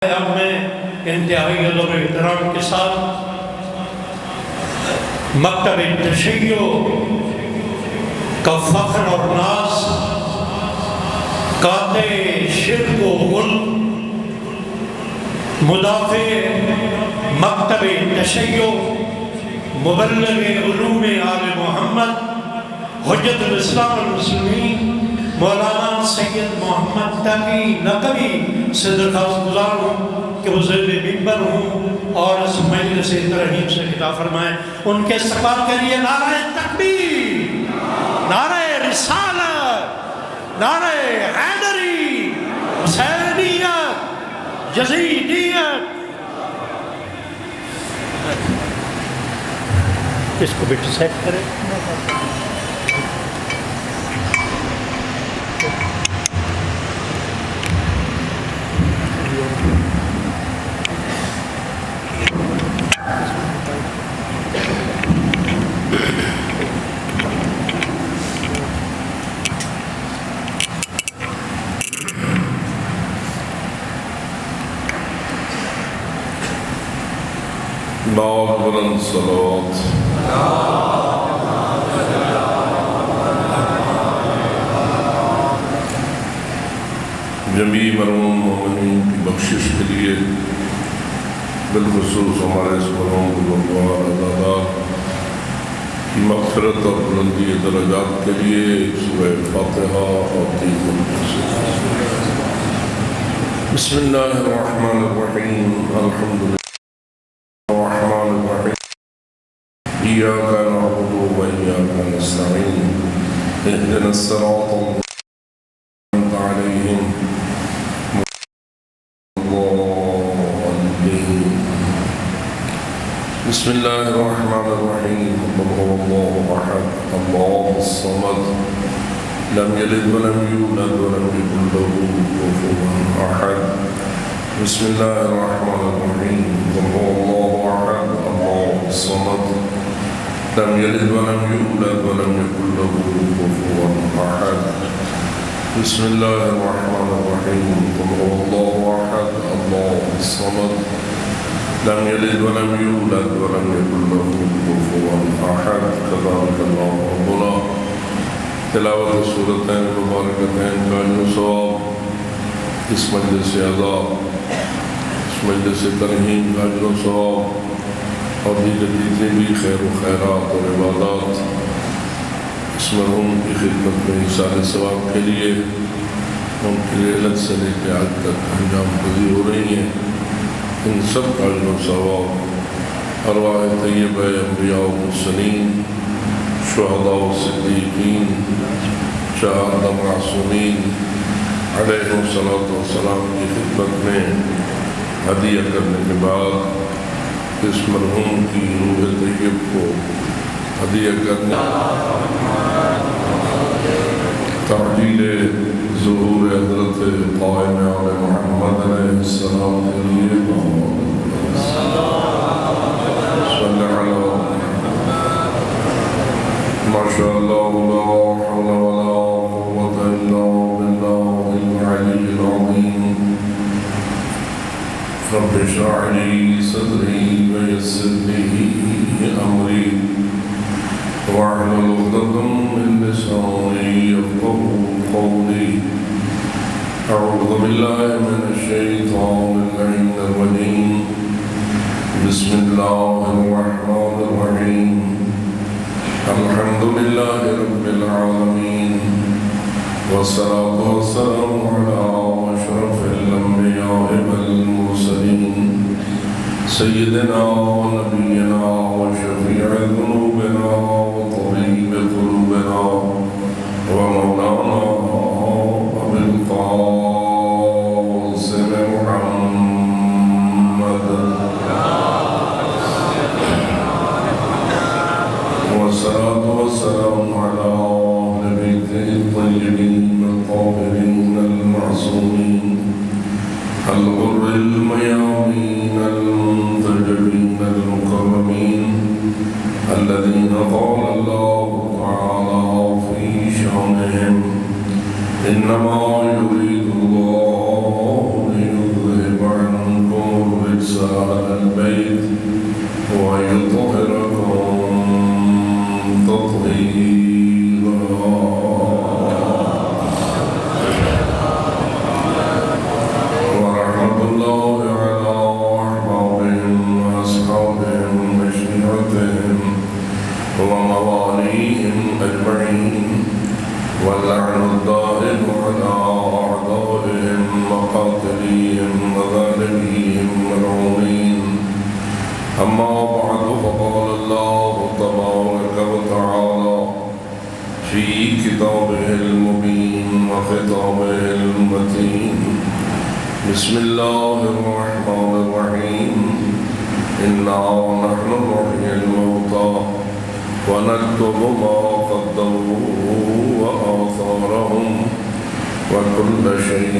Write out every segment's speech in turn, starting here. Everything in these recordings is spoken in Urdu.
اب میں انتہائی ادب و احترام کے ساتھ مکتب تشیع کا فخر اور ناز، قاطع شرک و غل، مدافع مکتب تشیع، مبلغ علوم آل محمد، حجت الاسلام والمسلمین مولانا سید محمد تقی نقوی سے درخواست گزار ہوں کہ وہ ذیل منبر ہوں اور اس مجلس ترحیم سے خطاب فرمائیں۔ ان کے استقبال کے لیے نعرہ تکبیر، نعرہ رسالت، نعرہ حیدری، حسینیت، یزیدیت۔ اس کو بٹ سیٹ کریں۔ بہت بلند صلوات۔ جمیع مرحوم مومنین کی بخشش کے لیے، بالخصوص ہمارے اس مرحوم بزرگوار عزادار کی مغفرت اور بلندی درجات کے لیے سورہ فاتحہ اور 3 منٹ سے۔ بسم اللہ الرحمن الرحیم، الحمدللہ إياك نعبد وإياك نستعين اهدنا الصراط المستقيم عليهم الضالين۔ بسم الله الرحمن الرحيم، قل هو الله أحد الله الصمد لم يلد ولم يولد ولم يكن له كفوا أحد۔ بسم الله الرحمن الرحيم، قل هو الله أحد الله الصمد لم يلد ولم يولد ولم يكن له كفوا أحد۔ بسم الله الرحمن الرحيم، قل هو الله أحد الله الصمد لم يلد ولم يولد ولم يكن له كفوا أحد۔ تبارك الله ربنا۔ تلاوت سورتين مباركتين کا جو ثواب اس مجلس عزا، اس مجلس ترحیم کا جو ثواب اور جتنے بھی خیر و خیرات اور عبادات اس مرحوم کی خدمت میں ایصال ثواب کے لیے ان کی ليلت سے لے کے آج تک انجام پذیر ہو رہی ہیں، ان سب کا جو ثواب ارواح طیبہ انبیاء و مرسلین، شہداء و صدیقین، شہداء معصومین علیہ الصلاۃ والسلام کی خدمت میں ہدیہ کرنے کے بعد اس مرحوم کی روح طیب کو ہدیہ کرنے، تعجیل ظہور حضرت قائم آل محمد علیہ السلام کے لیے صلی علی ماشاء اللہ لا حول ولا قوة الا باللہ العلی العظیم۔ رب اشرح لي صدري ويسر لي أمري واحلل عقدة من لساني يفقهوا قولي۔ أعوذ بالله من الشيطان اللعين الرجيم، بسم الله الرحمن الرحيم، الحمد لله رب العالمين، والصلاة والسلام على أشرف الأنبياء والمرسلين، سيدنا ونبينا وشفيع ذنوبنا وطبيب قلوبنا ومولانا أبي القاسم محمد، والصلاة والسلام على أهل بيته الطيبين الطاهرين المعصومين الغر الميامين المنتجبين المكرمين الذين أما بعد فقال الله تبارك وتعالى في كتابه المبين وخطابه المتين بسم الله الرحمن الرحيم إنا نحن نحيي الموتى ونكتب ما قدموا وآثارهم وكل شيء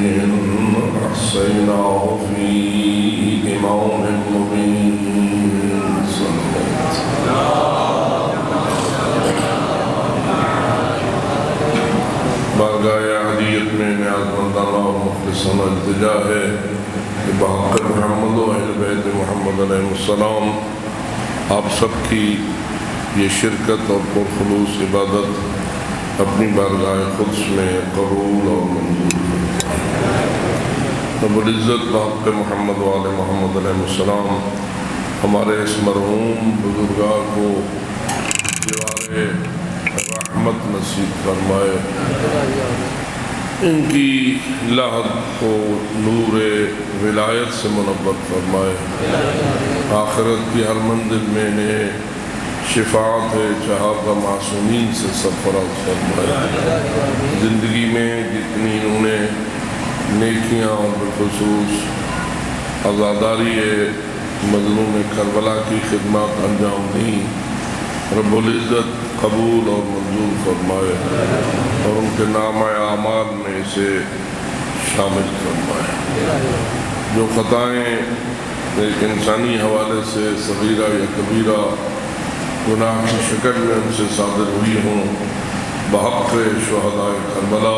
أحصيناه في إمام مبين بارگاہ عدیت میں نیازمندانہ اور مخلصانہ التجا ہے کہ بحق محمد و اہل بیت محمد علیہ السلام آپ سب کی یہ شرکت اور پرخلوص عبادت اپنی بارگاہ قدس میں قبول اور منظور رب العزت بحق محمد و آل محمد علیہ السلام ہمارے اس مرحوم بزرگار کو دیوار رحمت نصیب فرمائے، ان کی لحد کو نور ولایت سے منور فرمائے، آخرت کی ہر منزل میں انہیں شفاعت چہارہ معصومین سے سرفراز فرمائے، زندگی میں جتنی انہوں نے نیکیاں اور بالخصوص عزاداری مظلوم کربلا کی خدمات انجام دیں، رب العزت قبول اور منظور فرمائے اور ان کے نام اعمال میں اسے شامل فرمائے۔ جو خطائیں ایک انسانی حوالے سے صغیرہ یا کبیرہ گناہ کی شکل میں ان سے صادر ہوئی ہوں، بحق شہدائے کربلا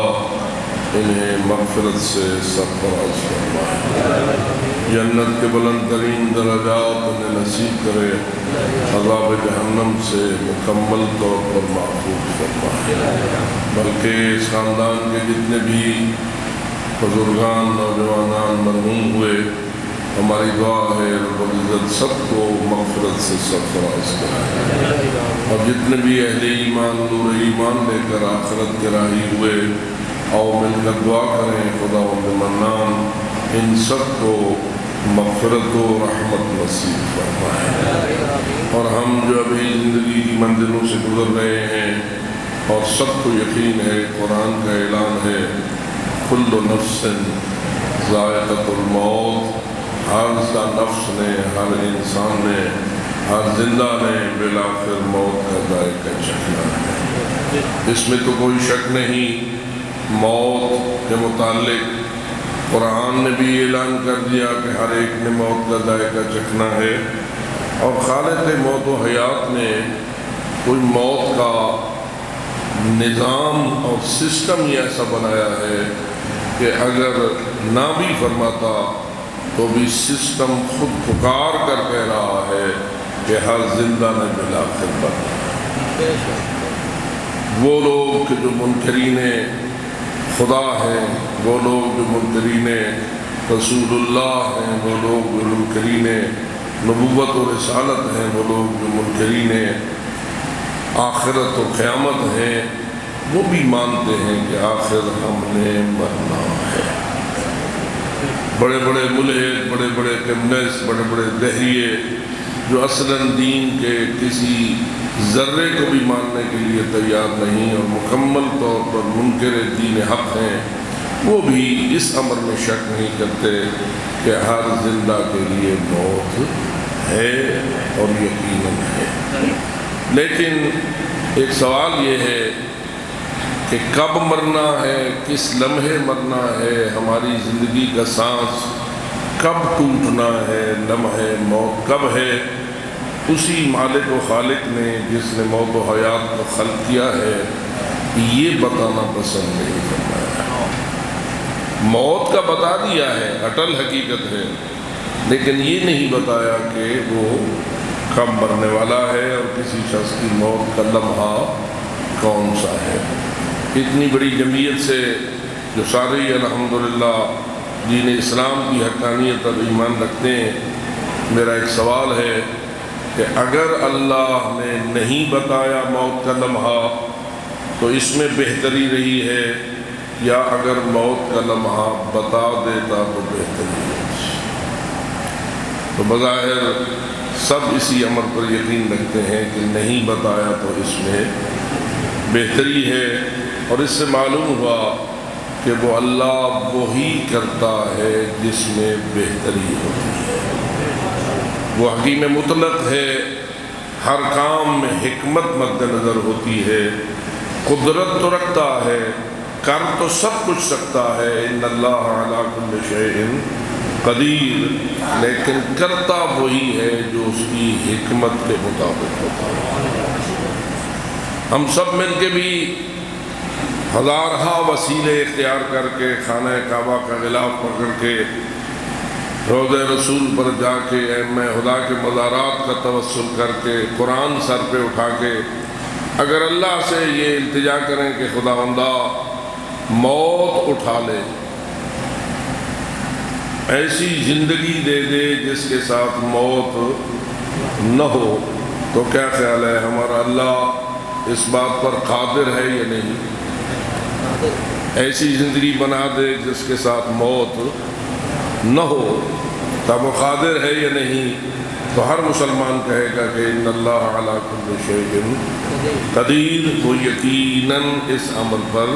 انہیں مغفرت سے سرفراز فرمائے، جنت کے بلند ترین درجات انہیں نصیب کرے، عذاب جہنم سے مکمل طور پر محفوظ فرمائے، بلکہ اس خاندان کے جتنے بھی بزرگان نوجوانان مرحوم ہوئے، ہماری دعا ہے رب العزت سب کو مغفرت سے سرفراز کرے، اور جتنے بھی اہل ایمان نور ایمان لے کر آخرت کے راہی ہوئے، آؤ مل کر دعا کریں خداوند منان ان سب کو مغفرت و رحمت نصیب فرمائے، اور ہم جو ابھی زندگی کی منزلوں سے گزر رہے ہیں اور سب کو یقین ہے قرآن کا اعلان ہے کل نفس ذائقۃ الموت، ہر سا نفس نے، ہر انسان نے، ہر زندہ نے بالآخر موت کا ذائقہ چکھنا ہے، اس میں تو کوئی شک نہیں۔ موت کے متعلق قرآن نے بھی اعلان کر دیا کہ ہر ایک نے موت کا ذائقہ چکھنا ہے، اور خالق موت و حیات نے کوئی موت کا نظام اور سسٹم ہی ایسا بنایا ہے کہ اگر نہ بھی فرماتا تو بھی سسٹم خود پکار کر کہہ رہا ہے کہ ہر زندہ نے بالآخر مرنا ہے۔ وہ لوگ کہ جو منکرین خدا ہیں، وہ لوگ جو منکرین رسول اللہ ہیں، وہ لوگ جو منکرین نبوت و رسالت ہیں، وہ لوگ جو منکرین آخرت و قیامت ہیں، وہ بھی مانتے ہیں کہ آخر ہم نے مرنا ہے۔ بڑے بڑے ملحد، بڑے بڑے کمیونسٹ، بڑے بڑے دہریے جو اصلاً دین کے کسی ذرے کو بھی ماننے کے لیے تیار نہیں اور مکمل طور پر منکر دین حق ہیں، وہ بھی اس امر میں شک نہیں کرتے کہ ہر زندہ کے لیے موت ہے اور یقیناً ہے۔ لیکن ایک سوال یہ ہے کہ کب مرنا ہے، کس لمحے مرنا ہے، ہماری زندگی کا سانس کب ٹوٹنا ہے، لمحے موت کب ہے، اسی مالک و خالق نے جس نے موت و حیات کو خلق کیا ہے یہ بتانا پسند نہیں فرمایا۔ موت کا بتا دیا ہے، اٹل حقیقت ہے، لیکن یہ نہیں بتایا کہ وہ کب مرنے والا ہے اور کسی شخص کی موت کا لمحہ کون سا ہے۔ اتنی بڑی جمعیت سے جو سارے الحمدللہ دین اسلام کی حقانیت اور ایمان رکھتے ہیں، میرا ایک سوال ہے کہ اگر اللہ نے نہیں بتایا موت کا لمحہ تو اس میں بہتری رہی ہے، یا اگر موت کا لمحہ بتا دیتا تو بہتری ہوتی؟ تو بظاہر سب اسی امر پر یقین رکھتے ہیں کہ نہیں بتایا تو اس میں بہتری ہے، اور اس سے معلوم ہوا کہ وہ اللہ وہی کرتا ہے جس میں بہتری ہوتی ہے۔ وہ حکیم مطلق ہے، ہر کام میں حکمت مد نظر ہوتی ہے، قدرت تو رکھتا ہے، کر تو سب کچھ سکتا ہے، ان اللہ علی کل شیء قدیر، لیکن کرتا وہی ہے جو اس کی حکمت کے مطابق ہوتا ہے۔ ہم سب مل کے بھی ہزارہا وسیلے اختیار کر کے خانہ کعبہ کا غلاف پکڑ کے روضہ رسول پر جا کے ائمہ خدا کے مزارات کا توسل کر کے قرآن سر پہ اٹھا کے اگر اللہ سے یہ التجا کریں کہ خداوندہ موت اٹھا لے، ایسی زندگی دے دے جس کے ساتھ موت نہ ہو، تو کیا خیال ہے ہمارا اللہ اس بات پر قادر ہے یا نہیں؟ ایسی زندگی بنا دے جس کے ساتھ موت نہ ہو، تب وہ قادر ہے یا نہیں؟ تو ہر مسلمان کہے گا کہ ان اللہ علی کل شیء قدیر، وہ یقیناً اس عمل پر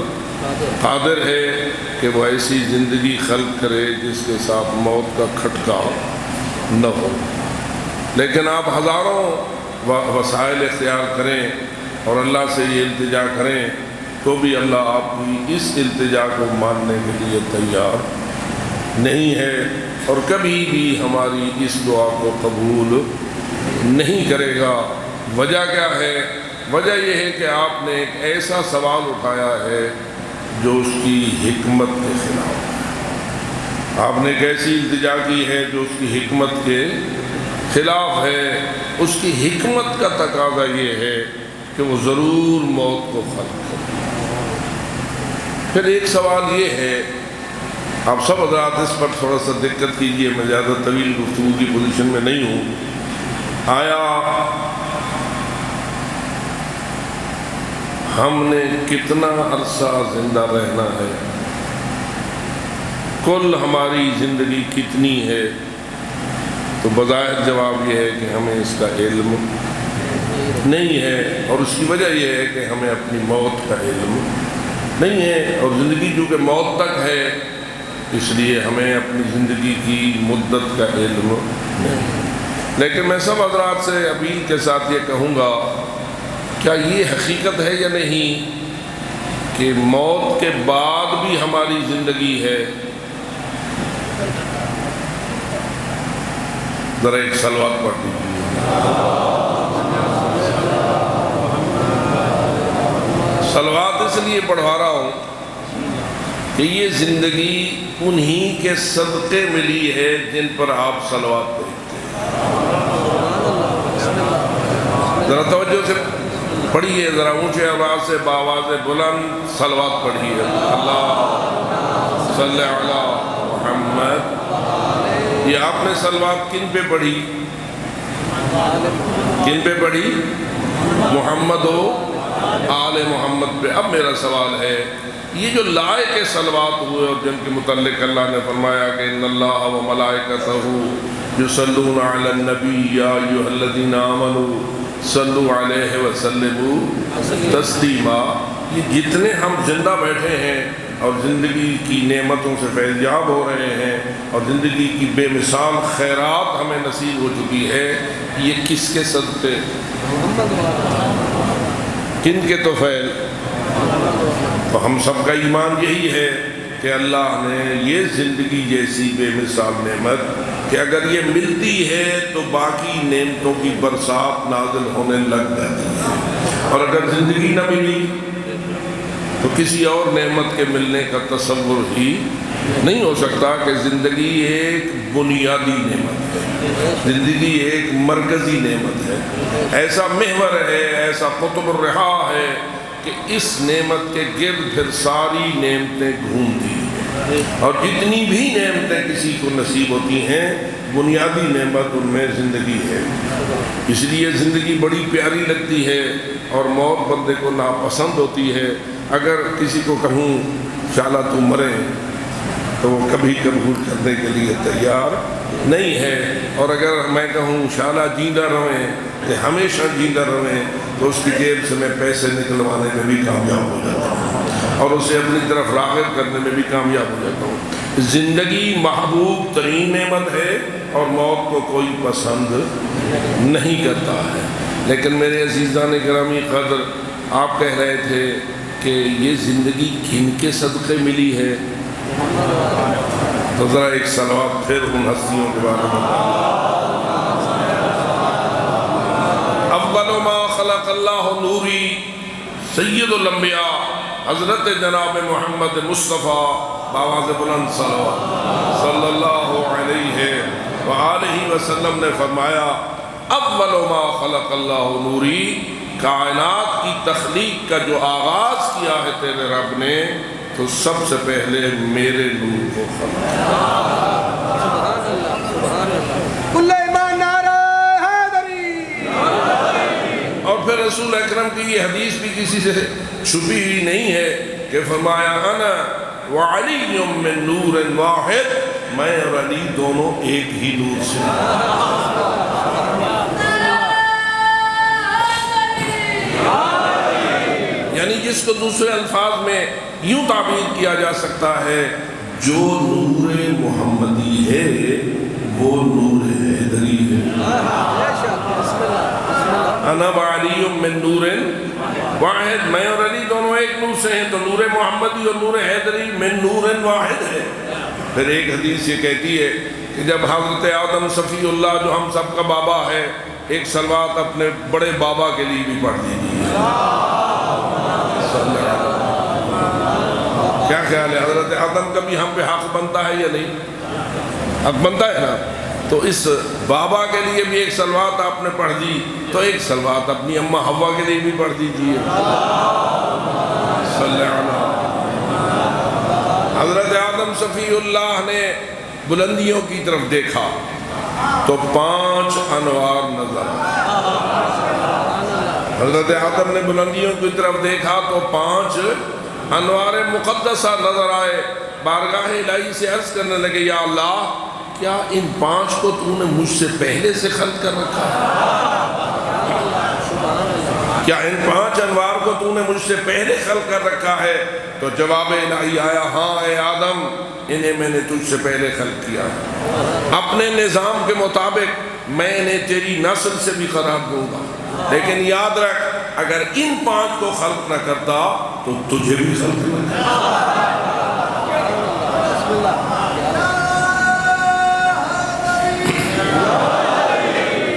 قادر ہے کہ وہ ایسی زندگی خلق کرے جس کے ساتھ موت کا کھٹکا نہ ہو۔ لیکن آپ ہزاروں وسائل اختیار کریں اور اللہ سے یہ التجا کریں تو بھی اللہ آپ کی اس التجا کو ماننے کے لیے تیار نہیں ہے، اور کبھی بھی ہماری اس دعا کو قبول نہیں کرے گا۔ وجہ کیا ہے؟ وجہ یہ ہے کہ آپ نے ایک ایسا سوال اٹھایا ہے جو اس کی حکمت کے خلاف ہے۔ آپ نے ایک ایسی التجا کی ہے جو اس کی حکمت کے خلاف ہے۔ اس کی حکمت کا تقاضا یہ ہے کہ وہ ضرور موت کو خلق کرے۔ پھر ایک سوال یہ ہے، آپ سب حضرات اس پر تھوڑا سا دقت کیجئے، میں زیادہ طویل گفتگو کی پوزیشن میں نہیں ہوں۔ آیا ہم نے کتنا عرصہ زندہ رہنا ہے؟ کل ہماری زندگی کتنی ہے؟ تو بظاہر جواب یہ ہے کہ ہمیں اس کا علم نہیں ہے، اور اس کی وجہ یہ ہے کہ ہمیں اپنی موت کا علم نہیں ہے، اور زندگی چونکہ موت تک ہے اس لیے ہمیں اپنی زندگی کی مدت کا علم نہیں۔ لیکن میں سب حضرات سے اپیل کے ساتھ یہ کہوں گا، کیا یہ حقیقت ہے یا نہیں کہ موت کے بعد بھی ہماری زندگی ہے؟ ذرا ایک صلوات پڑھ دیجیے۔ صلوات اس لیے پڑھوا رہا ہوں کہ یہ زندگی انہی کے صدقے ملی ہے جن پر آپ صلوات پڑھتے ہیں۔ ذرا توجہ سے پڑھیے، ذرا اونچے آواز سے بآواز بلند صلوات پڑھیے۔ اللہ صلی علی محمد۔ یہ آپ نے صلوات کن پہ پڑھی؟ کن پہ پڑھی؟ محمد و آل محمد پہ۔ اب میرا سوال ہے، یہ جو لائق صلوات ہوئے اور جن کے متعلق اللہ نے فرمایا کہ ان اللہ و ملائکتہ یصلون علی النبی یا ایھا الذین آمنوا صلوا علیہ وسلموا تسلیما، یہ جتنے ہم زندہ بیٹھے ہیں اور زندگی کی نعمتوں سے فیض یاب ہو رہے ہیں اور زندگی کی بے مثال خیرات ہمیں نصیب ہو چکی ہے، یہ کس کے صدقے؟ کن کے توفیل؟ تو ہم سب کا ایمان یہی ہے کہ اللہ نے یہ زندگی جیسی بے مثال نعمت کہ اگر یہ ملتی ہے تو باقی نعمتوں کی برسات نازل ہونے لگ جاتی ہے، اور اگر زندگی نہ ملی تو کسی اور نعمت کے ملنے کا تصور ہی نہیں ہو سکتا کہ زندگی ایک بنیادی نعمت ہے، زندگی ایک مرکزی نعمت ہے، ایسا محور ہے، ایسا قطب الرحا ہے کہ اس نعمت کے گرد پھر ساری نعمتیں گھومتی ہیں، اور جتنی بھی نعمتیں کسی کو نصیب ہوتی ہیں بنیادی نعمت ان میں زندگی ہے۔ اس لیے زندگی بڑی پیاری لگتی ہے اور موت بندے کو ناپسند ہوتی ہے۔ اگر کسی کو کہوں شالا تو مرے تو وہ کبھی قبول کرنے کے لیے تیار نہیں ہے۔ اور اگر میں کہوں انشاءاللہ جیندہ رہیں کہ ہمیشہ جیندہ رہیں، تو اس کی جیب سے میں پیسے نکلوانے میں بھی کامیاب ہو جاتا ہوں اور اسے اپنی طرف راغب کرنے میں بھی کامیاب ہو جاتا ہوں۔ زندگی محبوب ترین نعمت ہے اور موت کو کوئی پسند نہیں کرتا ہے۔ لیکن میرے عزیزان گرامی قدر، آپ کہہ رہے تھے کہ یہ زندگی کن کے صدقے ملی ہے، تو ذرا ایک صلوات پھر ان ہستیوں کے بارے میں۔ اول ما خلق اللہ نوری سید الانبیاء حضرت جناب محمد مصطفیٰ بآواز بلند صلی اللہ علیہ وآلہ وسلم نے فرمایا، اول ما خلق اللہ نوری، کائنات کی تخلیق کا جو آغاز کیا ہے تیرے رب نے، تو سب سے پہلے میرے نور کو خلق۔ اور پھر رسول اکرم کی یہ حدیث بھی کسی سے چھپی ہوئی نہیں ہے کہ فرمایا انا وعلی من نور واحد، میں اور علی دونوں ایک ہی نور سے۔ یعنی جس کو دوسرے الفاظ میں یوں تعبیر کیا جا سکتا ہے، جو نور محمدی ہے وہ نور حیدری ہے۔ انا وعلی من نور واحد، میں اور علی دونوں ایک نور سے ہیں، تو نور محمدی اور نور حیدری من نور واحد ہے۔ پھر ایک حدیث یہ کہتی ہے کہ جب حضرت آدم صفی اللہ جو ہم سب کا بابا ہے، ایک صلوات اپنے بڑے بابا کے لیے بھی پڑھ دیجیے۔ کیا خیال ہے، حضرت آدم کا بھی ہم پہ حق بنتا ہے یا نہیں؟ حق بنتا ہے نا؟ تو اس بابا کے لیے بھی ایک صلوات آپ نے پڑھ دی، تو ایک صلوات اپنی اماں حوا کے لیے بھی پڑھ دیجیے۔ صلی اللہ۔ حضرت آدم صفی اللہ نے بلندیوں کی طرف دیکھا تو 5 انوار نظر آئے۔ حضرت آدم نے بلندیوں کی طرف دیکھا تو 5 انوار مقدسہ نظر آئے۔ بارگاہ الہی سے عرض کرنے لگے، یا اللہ، کیا ان 5 کو تو نے مجھ سے پہلے سے خلق کر رکھا ہے؟ کیا ان 5 انوار کو تو نے مجھ سے پہلے خلق کر رکھا ہے؟ تو جواب الہی آیا، ہاں اے آدم، انہیں میں نے تجھ سے پہلے خلق کیا ہے۔ اپنے نظام کے مطابق میں انہیں تیری نسل سے بھی قرار دوں گا، لیکن یاد رکھ، اگر ان 5 کو خلق نہ کرتا تو تجھے بھی خلق نہ کرتا۔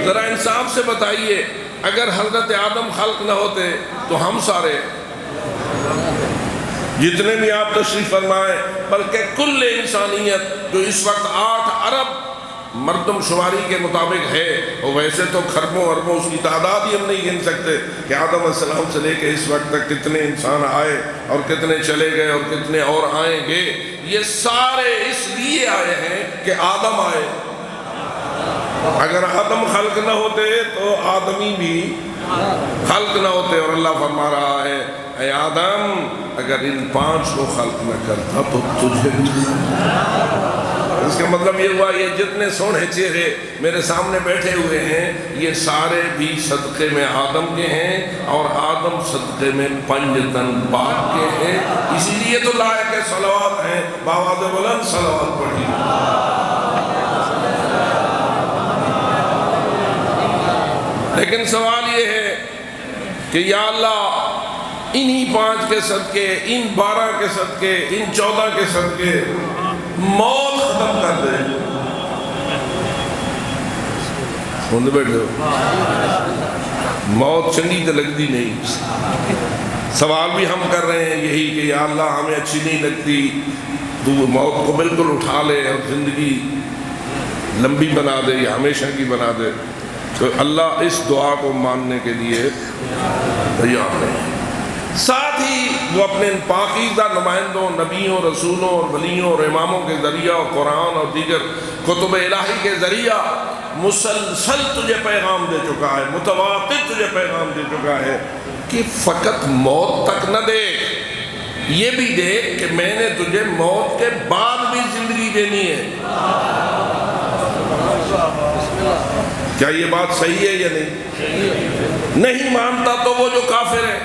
ذرا انصاف سے بتائیے، اگر حضرت آدم خلق نہ ہوتے تو ہم سارے جتنے بھی آپ تشریف فرمائیں، بلکہ کل انسانیت جو اس وقت 8 ارب مردم شماری کے مطابق ہے، اور ویسے تو خربوں اربوں اس کی تعداد ہی ہم نہیں گن سکتے کہ آدم علیہ السلام سے لے کے اس وقت تک کتنے انسان آئے اور کتنے چلے گئے اور کتنے اور آئیں گے۔ یہ سارے اس لیے آئے ہیں کہ آدم آئے۔ اگر آدم خلق نہ ہوتے تو آدمی بھی خلق نہ ہوتے، اور اللہ فرما رہا ہے، اے آدم، اگر ان 5 کو خلق نہ کرتا تو تجھے بھی۔ اس کا مطلب یہ ہوا، یہ جتنے سونے چہرے میرے سامنے بیٹھے ہوئے ہیں، یہ سارے بھی صدقے میں آدم کے ہیں، اور آدم صدقے میں 5 تن پاک کے ہیں، اسی لیے تو لائق صلوات ہیں۔ بآواز بلند صلوات پڑھی۔ لیکن سوال یہ ہے کہ یا اللہ، انہی 5 کے صدقے، ان 12 کے صدقے، ان 14 کے صدقے موت ختم کر دے۔ سن بیٹھے ہو، موت چنگی تو لگتی نہیں۔ سوال بھی ہم کر رہے ہیں یہی کہ یا اللہ، ہمیں اچھی نہیں لگتی، تو موت کو بالکل اٹھا لے اور زندگی لمبی بنا دے یا ہمیشہ کی بنا دے۔ تو اللہ اس دعا کو ماننے کے لیے تیار نہیں۔ ساتھ ہی وہ اپنے پاکیزہ نمائندوں، نبیوں، رسولوں اور ولیوں اور اماموں کے ذریعہ اور قرآن اور دیگر کتب الہی کے ذریعہ مسلسل تجھے پیغام دے چکا ہے، متواتر تجھے پیغام دے چکا ہے کہ فقط موت تک نہ دیکھ، یہ بھی دیکھ کہ میں نے تجھے موت کے بعد بھی زندگی دینی ہے۔ کیا یہ بات صحیح ہے یا نہیں؟ نہیں مانتا تو وہ جو کافر ہے،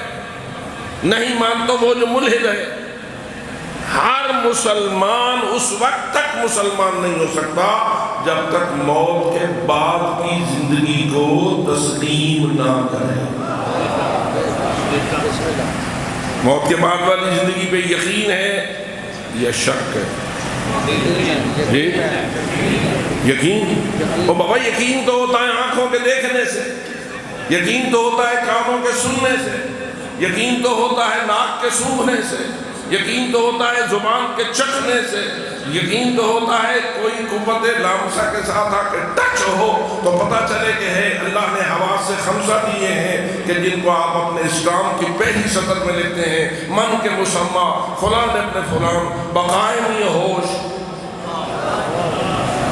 نہیں مانتا وہ جو ملحد ہے۔ ہر مسلمان اس وقت تک مسلمان نہیں ہو سکتا جب تک موت کے بعد کی زندگی کو تسلیم نہ کرے۔ موت کے بعد والی زندگی پہ یقین ہے یا شک ہے؟ جی یقین؟ او بابا یقین تو ہوتا ہے آنکھوں کے دیکھنے سے، یقین تو ہوتا ہے کانوں کے سننے سے، یقین تو ہوتا ہے ناک کے سونگھنے سے، یقین تو ہوتا ہے زبان کے چکھنے سے، یقین تو ہوتا ہے کوئی قوت لامسہ کے ساتھ آ کے ٹچ ہو تو پتہ چلے کہ ہے اللہ نے حواس سے خمسہ دیے ہیں کہ جن کو آپ اپنے اسلام کی پہلی سطر میں لکھتے ہیں، من کے مسمہ فلان ابن فلان بقائم یہ ہوش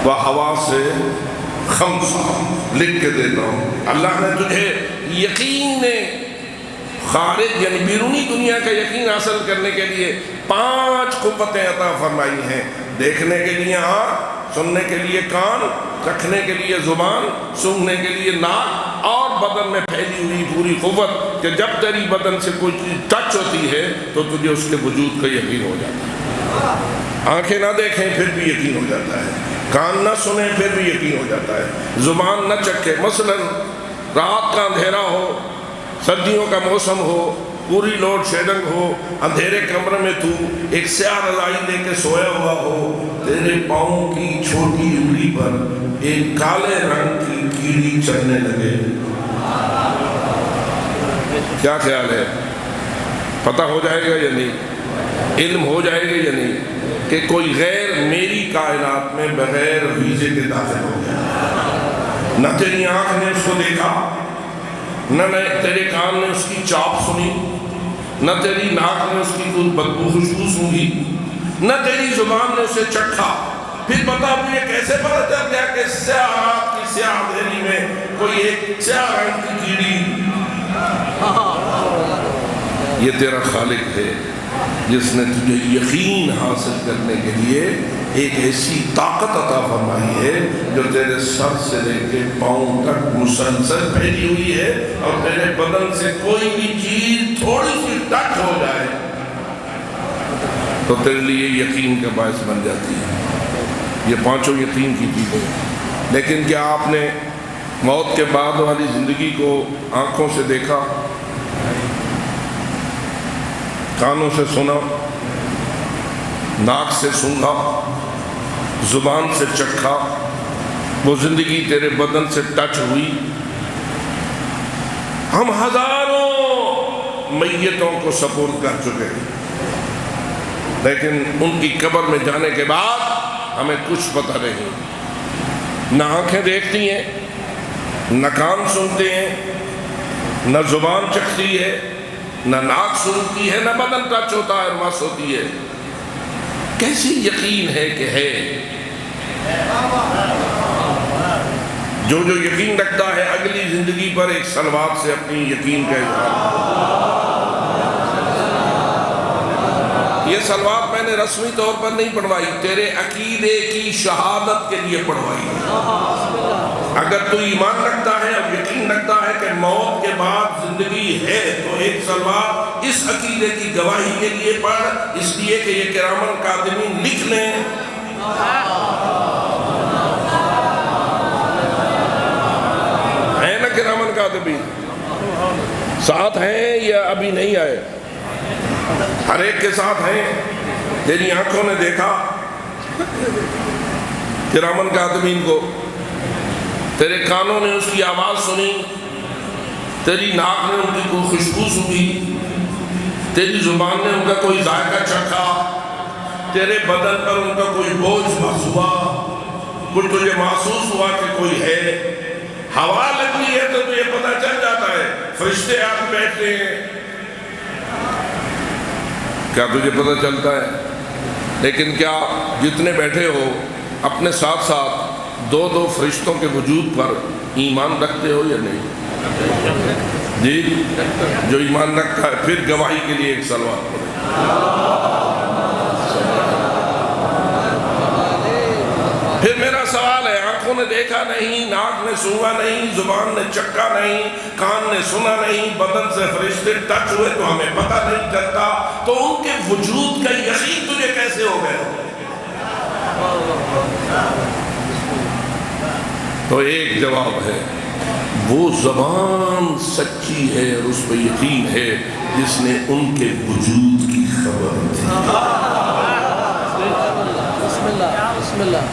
و حواس سے خمسہ لکھ کے دیتا ہوں۔ اللہ نے تجھے یقین خارج یعنی بیرونی دنیا کا یقین حاصل کرنے کے لیے 5 قوتیں عطا فرمائی ہیں۔ دیکھنے کے لیے آنکھ، سننے کے لیے کان، چکھنے کے لیے زبان، سونگھنے کے لیے ناک، اور بدن میں پھیلی ہوئی پوری قوت کہ جب تیری بدن سے کوئی چیز ٹچ ہوتی ہے تو تجھے اس کے وجود کا یقین ہو جاتا ہے۔ آنکھیں نہ دیکھیں پھر بھی یقین ہو جاتا ہے، کان نہ سنیں پھر بھی یقین ہو جاتا ہے، زبان نہ چکھے، مثلا رات کا اندھیرا ہو، سردیوں کا موسم ہو، پوری لوڈ شیڈنگ ہو، اندھیرے کمرے میں تو ایک سیاہ رضائی لے کے سویا ہوا ہو، تیرے پاؤں کی چھوٹی انگلی پر ایک کالے رنگ کی کیڑی چلنے لگے، کیا خیال ہے؟ پتہ ہو جائے گا یا نہیں؟ علم ہو جائے گا یا نہیں کہ کوئی غیر میری کائنات میں بغیر ویزے کے داخل ہو گیا؟ نہ تیری آنکھ نے اس کو دیکھا، نہ تیرے کان نے اس کی چاپ سنی، نہ تیری ناک نے اس کی کوئی بدبو خوشبو سونگھی، نہ تیری زبان نے اسے چکھا، پھر بتا یہ کیسے پتہ چل گیا کہ سیاہ رات کی سیاہ اندھیری میں کوئی ایک سیاہ رنگ کی کیڑی؟ یہ تیرا خالق ہے جس نے تجھے یقین حاصل کرنے کے لیے ایک ایسی طاقت عطا فرمائی ہے جو تیرے سر سے لے کے پاؤں تک مسلسل پھیلی ہوئی ہے، اور تیرے بدن سے کوئی بھی چیز تھوڑی سی ٹچ ہو جائے تو تیرے لیے یقین کا باعث بن جاتی ہے۔ یہ 5 یقین کی چیزیں۔ لیکن کیا آپ نے موت کے بعد والی زندگی کو آنکھوں سے دیکھا، کانوں سے سنا، ناک سے سونگھا، زبان سے چکھا، وہ زندگی تیرے بدن سے ٹچ ہوئی؟ ہم ہزاروں میتوں کو سپورٹ کر چکے ہیں، لیکن ان کی قبر میں جانے کے بعد ہمیں کچھ پتہ نہیں۔ نہ آنکھیں دیکھتی ہیں، نہ کان سنتے ہیں، نہ زبان چکھتی ہے، نہ ناک سنتی ہے، نہ بدن ٹچ ہوتا ہے اور مس ہوتی ہے۔ کیسی یقین ہے کہ ہے؟ جو یقین رکھتا ہے اگلی زندگی پر ایک صلوات سے اپنی یقین کا اظہار۔ یہ صلوات میں نے رسمی طور پر نہیں پڑھوائی، تیرے عقیدے کی شہادت کے لیے پڑھوائی۔ اگر تو ایمان رکھتا ہے اور یقین رکھتا ہے کہ موت کے بعد زندگی ہے تو ایک صلوات اس عقیدے کی گواہی کے لیے پڑھ، اس لیے کہ یہ کرامن کاتبین لکھ لیں ہے نا۔ کرامن کاتبین ساتھ ہیں یا ابھی نہیں آئے؟ ہر ایک کے ساتھ ہیں۔ تیری آنکھوں نے دیکھا کرامن کاتبین کو، تیرے کانوں نے اس کی آواز سنی، تیری ناک نے ان کی کوئی خوشبو سنی، تیری زبان نے ان کا کوئی ذائقہ چکھا، تیرے بدن پر ان کا کوئی بوجھ محسوس ہوا، کچھ تجھے محسوس ہوا کہ کوئی ہے۔ ہوا لگتی ہے تو تجھے پتہ چل جاتا ہے، فرشتے آتے بیٹھتے ہیں، کیا تجھے پتہ چلتا ہے؟ لیکن کیا جتنے بیٹھے ہو اپنے ساتھ ساتھ 2 فرشتوں کے وجود پر ایمان رکھتے ہو یا نہیں؟ جی جو ایمان رکھتا ہے پھر گواہی کے لیے ایک صلوات پڑھے۔ پھر میرا سوال ہے، آنکھوں نے دیکھا نہیں، ناک نے سونگا نہیں، زبان نے چکھا نہیں، کان نے سنا نہیں، بدن سے فرشتے ٹچ ہوئے تو ہمیں پتہ نہیں چلتا، تو ان کے وجود کا یقین تجھے کیسے ہو گیا؟ تو ایک جواب ہے، وہ زبان سچی ہے اور اس پہ یقین ہے جس نے ان کے وجود کی خبر دی۔ بسم اللہ۔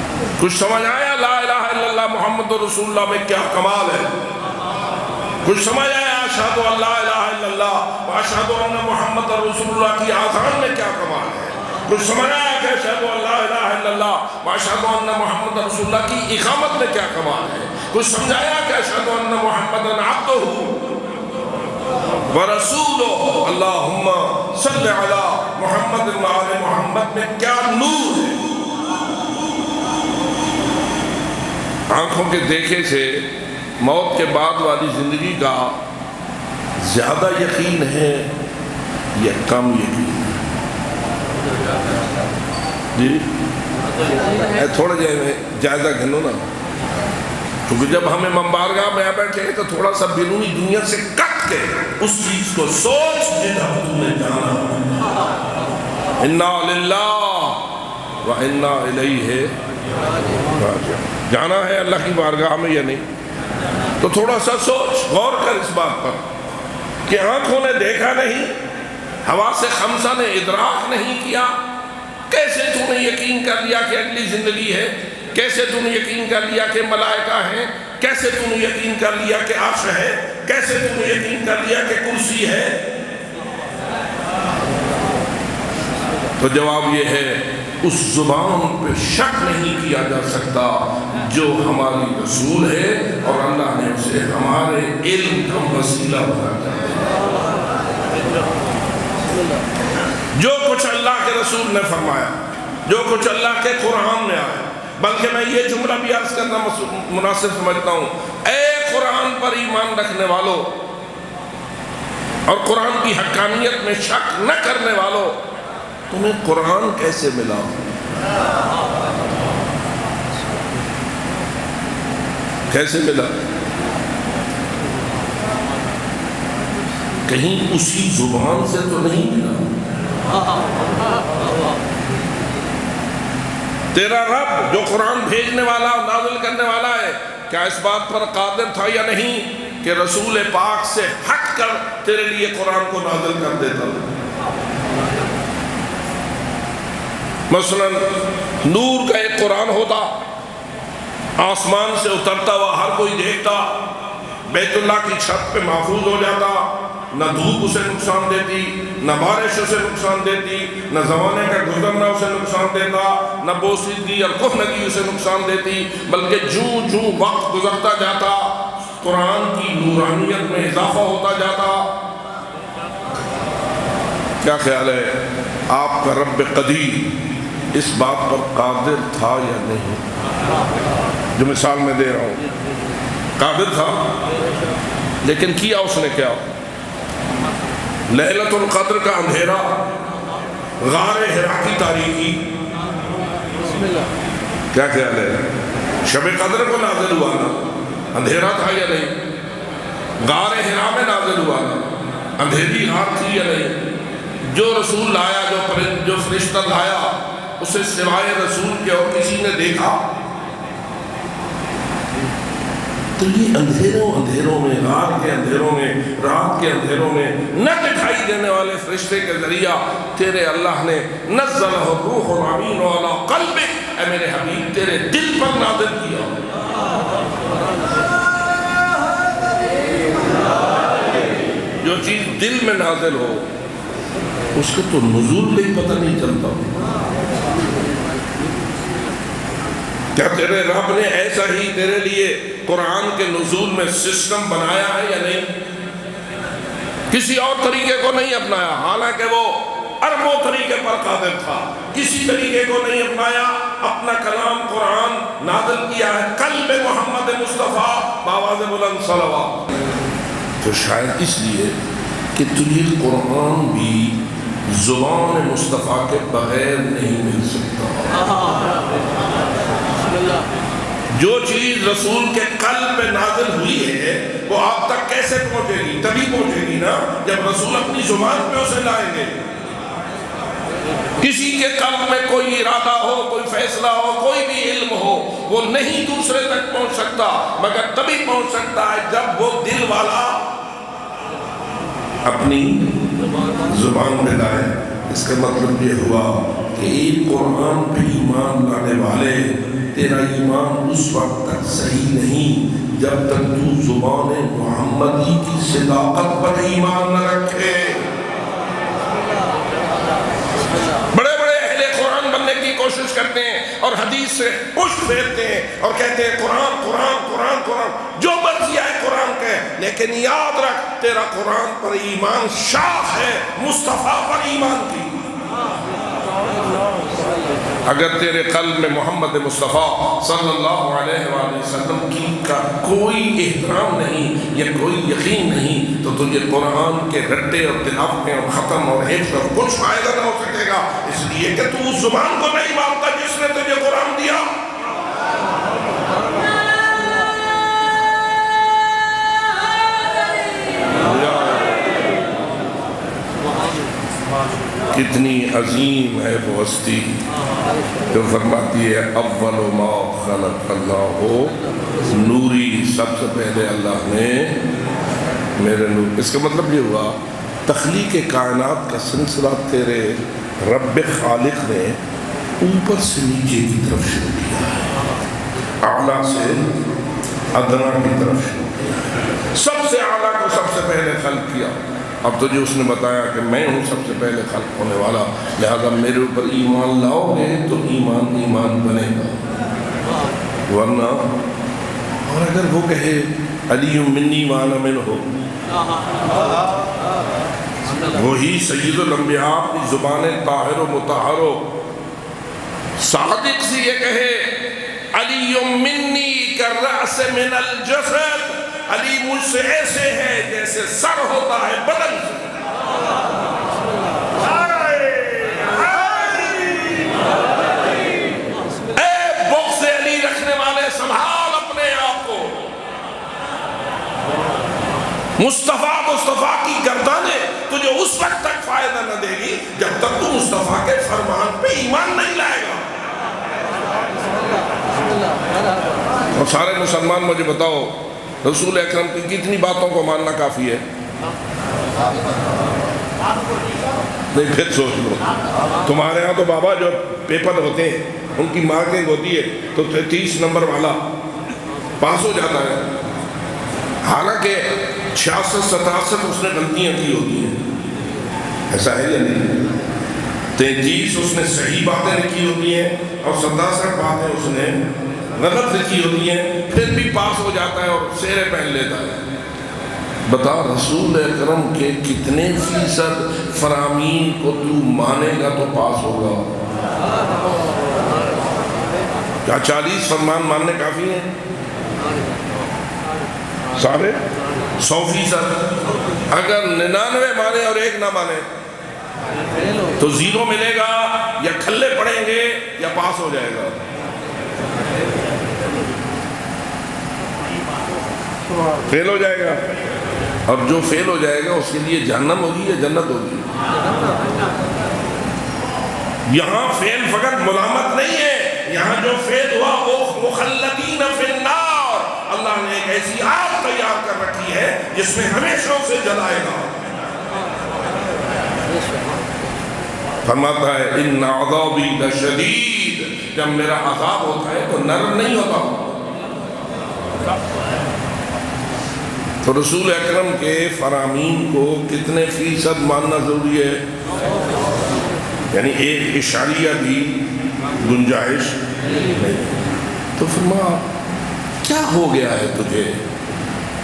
کچھ سمجھ آیا لا الہ الا اللہ محمد رسول اللہ میں کیا کمال ہے؟ کچھ سمجھ آیا اشہد ان لا الہ الا اللہ و اشہد ان محمد رسول اللہ کی آذان میں کیا کمال ہے؟ کچھ سمجھ آیا کہ اشہد ان لا الہ الا اللہ و اشہد ان محمد رسول اللہ کی اقامت میں کیا کمال ہے؟ کچھ سمجھایا کہ اشہد ان محمد عبدہ ورسولہ اللہم صلی علی محمد و آل محمد میں کیا نور ہے؟ آنکھوں کے دیکھے سے موت کے بعد والی زندگی کا زیادہ یقین ہے یا کم یقین ہے؟ جی تھوڑا جائزہ گھنو نا، کیونکہ جب ہمیں ممبارگاہ میں بیٹھے تو تھوڑا سا بیرونی دنیا سے کٹ کے اس چیز کو سوچ جدھا تو نے جانا، انا للہ و انا الیہ راجعون، جانا ہے اللہ کی بارگاہ میں یا نہیں؟ تو تھوڑا سا سوچ غور کر اس بات پر کہ آنکھوں نے دیکھا نہیں، حواس خمسہ نے ادراک نہیں کیا، کیسے تو نے یقین کر لیا کہ اگلی زندگی ہے؟ کیسے تو نے یقین کر لیا کہ ملائکہ ہیں؟ کیسے تو نے یقین کر لیا کہ عرش ہے؟ کیسے تو نے یقین کر لیا کہ کرسی ہے؟ تو جواب یہ ہے، اس زبان پہ شک نہیں کیا جا سکتا جو ہماری رسول ہے اور اللہ نے اسے ہمارے علم کا وسیلہ بنا کر دیا۔ جو کچھ اللہ کے رسول نے فرمایا، جو کچھ اللہ کے قرآن میں آیا، بلکہ میں یہ جملہ بھی عرض کرنا مناسب سمجھتا ہوں، اے قرآن پر ایمان رکھنے والوں اور قرآن کی حقانیت میں شک نہ کرنے والوں، تمہیں قرآن کیسے ملا؟ کیسے ملا؟ کہیں اسی زبان سے تو نہیں ملا؟ تیرا رب جو قرآن بھیجنے والا نازل کرنے والا ہے، کیا اس بات پر قادر تھا یا نہیں کہ رسول پاک سے ہٹ کر تیرے لیے قرآن کو نازل کر دیتا؟ مثلا نور کا ایک قرآن ہوتا، آسمان سے اترتا ہوا ہر کوئی دیکھتا، بیت اللہ کی چھت پہ محفوظ ہو جاتا، نہ دھوپ اسے نقصان دیتی، نہ بارش اسے نقصان دیتی، نہ زمانے کا گزرنا اسے نقصان دیتا، نہ بوسیدگی اور کہنگی اسے نقصان دیتی، بلکہ جوں وقت گزرتا جاتا قرآن کی نورانیت میں اضافہ ہوتا جاتا۔ کیا خیال ہے آپ کا رب قدیر اس بات پر قادر تھا یا نہیں؟ جو مثال میں دے رہا ہوں، قادر تھا، لیکن کیا اس نے کیا؟ لیلۃ القدر کا اندھیرا، غار حرا کی تاریکی، کیا خیال ہے شب قدر کو نازل ہوا نا، اندھیرا تھا یا نہیں؟ غار حرا میں نازل ہوا نا، اندھیری غار تھی یا نہیں؟ جو رسول لایا، جو فرشتہ لایا، اسے سوائے رسول کے اور کسی نے دیکھا؟ تو یہ اندھیروں میں، غار کے اندھیروں میں، رات کے اندھیروں میں نہ دکھائی دینے والے فرشتے کے ذریعہ تیرے اللہ نے نزلہ الروح الامین علی قلبک، اے میرے حبیب تیرے دل پر نازل کیا۔ جو چیز دل میں نازل ہو اس کے تو نزول بھی پتہ نہیں چلتا۔ کیا تیرے رب نے ایسا ہی تیرے لیے قرآن کے نزول میں سسٹم بنایا ہے یا نہیں؟ کسی اور طریقے کو نہیں اپنایا، حالانکہ وہ اربوں طریقے پر قادر تھا، کسی طریقے کو نہیں اپنایا، اپنا کلام قرآن نازل کیا ہے قلب محمد مصطفیٰ بآواز بلند صلوات۔ تو شاید اس لیے کہ تجھے قرآن بھی زبان مصطفیٰ کے بغیر نہیں مل سکتا۔ جو چیز رسول کے قلب پہ نازل ہوئی ہے وہ آپ تک کیسے پہنچے گی؟ تبھی پہنچے گی نا جب رسول اپنی زبان پہ اسے لائیں گے۔ کسی کے قلب میں کوئی ارادہ ہو، کوئی فیصلہ ہو، کوئی بھی علم ہو، وہ نہیں دوسرے تک پہنچ سکتا، مگر تبھی پہنچ سکتا ہے جب وہ دل والا اپنی زبان پہ لائے۔ اس کا مطلب یہ ہوا کہ ایک قرآن پہ ایمان لانے والے تیرا ایمان اس وقت تک صحیح نہیں جب تک تو زبان محمدی کی صداقت پر ایمان نہ رکھے۔ بڑے بڑے اہل قرآن بننے کی کوشش کرتے ہیں اور حدیث سے پشت پھیرتے ہیں اور کہتے ہیں قرآن قرآن قرآن قرآن، جو مرضی آئے قرآن کہے، لیکن یاد رکھ تیرا قرآن پر ایمان شاخ ہے مصطفیٰ پر ایمان کی۔ اگر تیرے قلب میں محمد مصطفیٰ صلی اللہ علیہ وآلہ وسلم کی کا کوئی احترام نہیں یا کوئی یقین نہیں تو تجھے قرآن کے رٹے اور تلاوتیں اور ختم اور حفظ اور کچھ فائدہ نہ ہو سکے گا، اس لیے کہ تو اس زبان کو نہیں مانتا جس نے تجھے قرآن دیا۔ کتنی عظیم ہے وہ ہستی جو فرماتی ہے اول ما خلق اللہ نوری، سب سے پہلے اللہ نے میرے نور۔ اس کا مطلب یہ ہوا تخلیق کائنات کا سلسلہ تیرے رب خالق نے اوپر سے نیچے کی طرف شروع کیا ہے، اعلیٰ سے ادنا کی طرف شروع کیا ہے، سب سے اعلیٰ کو سب سے پہلے خلق کیا۔ اب تجھے اس نے بتایا کہ میں ہوں سب سے پہلے خلق ہونے والا، لہذا میرے اوپر ایمان لاؤ گے تو ایمان ایمان بنے گا، ورنہ اور اگر وہ کہے علی منی وانا منہ، وہی سید الانبیاء اپنی زبان طاہر و مطہر و صادق سے یہ کہے علی منی کالرأس من الجسد، علی مجھ سے ایسے ہے جیسے سر ہوتا ہے بدن سے۔ اے بغض علی رکھنے والے سنبھال اپنے آپ کو۔ مصطفیٰ کی گردانیں تجھے اس وقت تک فائدہ نہ دے گی جب تک تو مصطفیٰ کے فرمان پہ ایمان نہیں لائے گا۔ اور سارے مسلمان مجھے بتاؤ رسول اکرم کی کتنی باتوں کو ماننا کافی ہے؟ نہیں، پھر سوچ لو، تمہارے ہاں تو بابا جو پیپر ہوتے ہیں ان کی مارکنگ ہوتی ہے تو 30 نمبر والا پاس ہو جاتا ہے، حالانکہ 66-67 اس نے غلطیاں کی ہوتی ہیں، ایسا ہے یا نہیں؟ 33 اس نے صحیح باتیں لکھی ہوتی ہیں اور 67 باتیں اس نے غلط لکھی ہوتی ہیں، پھر بھی پاس ہو جاتا ہے اور سیرے پہن لیتا ہے۔ بتا رسول اکرم کے کتنے فیصد فرامین کو تو مانے گا تو پاس ہوگا؟ کیا 40 فرمان ماننے کافی ہیں؟ سارے 100%؟ اگر 99 مانے اور 1 نہ مانے تو 0 ملے گا یا کھلے پڑیں گے یا پاس ہو جائے گا؟ فیل ہو جائے گا، اور جو فیل ہو جائے گا اس کے لیے جہنم ہوگی یا جنت ہوگی؟ یہاں فیل فقط ملامت نہیں ہے، یہاں جو فیل ہوا وہ مخلدین فی النار، اللہ نے ایک ایسی آگ تیار کر رکھی ہے جس میں ہمیشہ اسے جلائے گا۔ فرماتا ہے ان عذابی لشدید، جب میرا عذاب ہوتا ہے تو نرم نہیں ہوتا۔ تو رسول اکرم کے فرامین کو کتنے فیصد ماننا ضروری ہے؟ یعنی 1 اشاریہ بھی گنجائش نہیں۔ تو فرما کیا ہو گیا ہے تجھے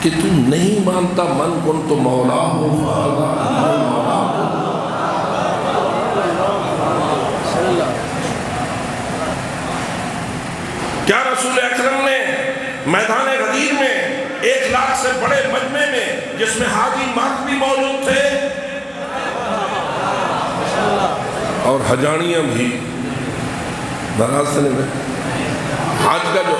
کہ تو نہیں مانتا من کن تو مولا ہو کیا رسول اکرم نے میدان غدیر میں 1 لاکھ سے بڑے مجمع میں جس میں حاجی مرد بھی موجود تھے اور حجانیاں بھی ناراض سے نہیں حج کا جو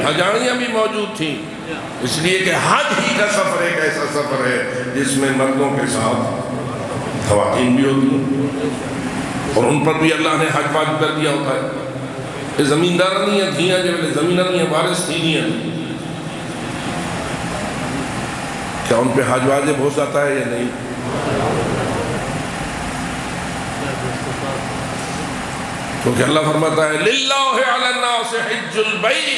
حجانیاں بھی موجود تھیں، اس لیے کہ حج ہی کا سفر ایک ایسا سفر ہے جس میں مردوں کے ساتھ خواتین بھی ہوتی ہیں اور ان پر بھی اللہ نے حج واجب کر دیا ہوتا ہے. یہ زمیندارانیاں تھیاں جو زمینانیاں وارث تھیاں، کیا ان پہ حج واجب ہو جاتا ہے یا نہیں؟ کیونکہ اللہ فرماتا ہے لِلَّهِ عَلَى النَّاسِ حِجُّ الْبَيْتِ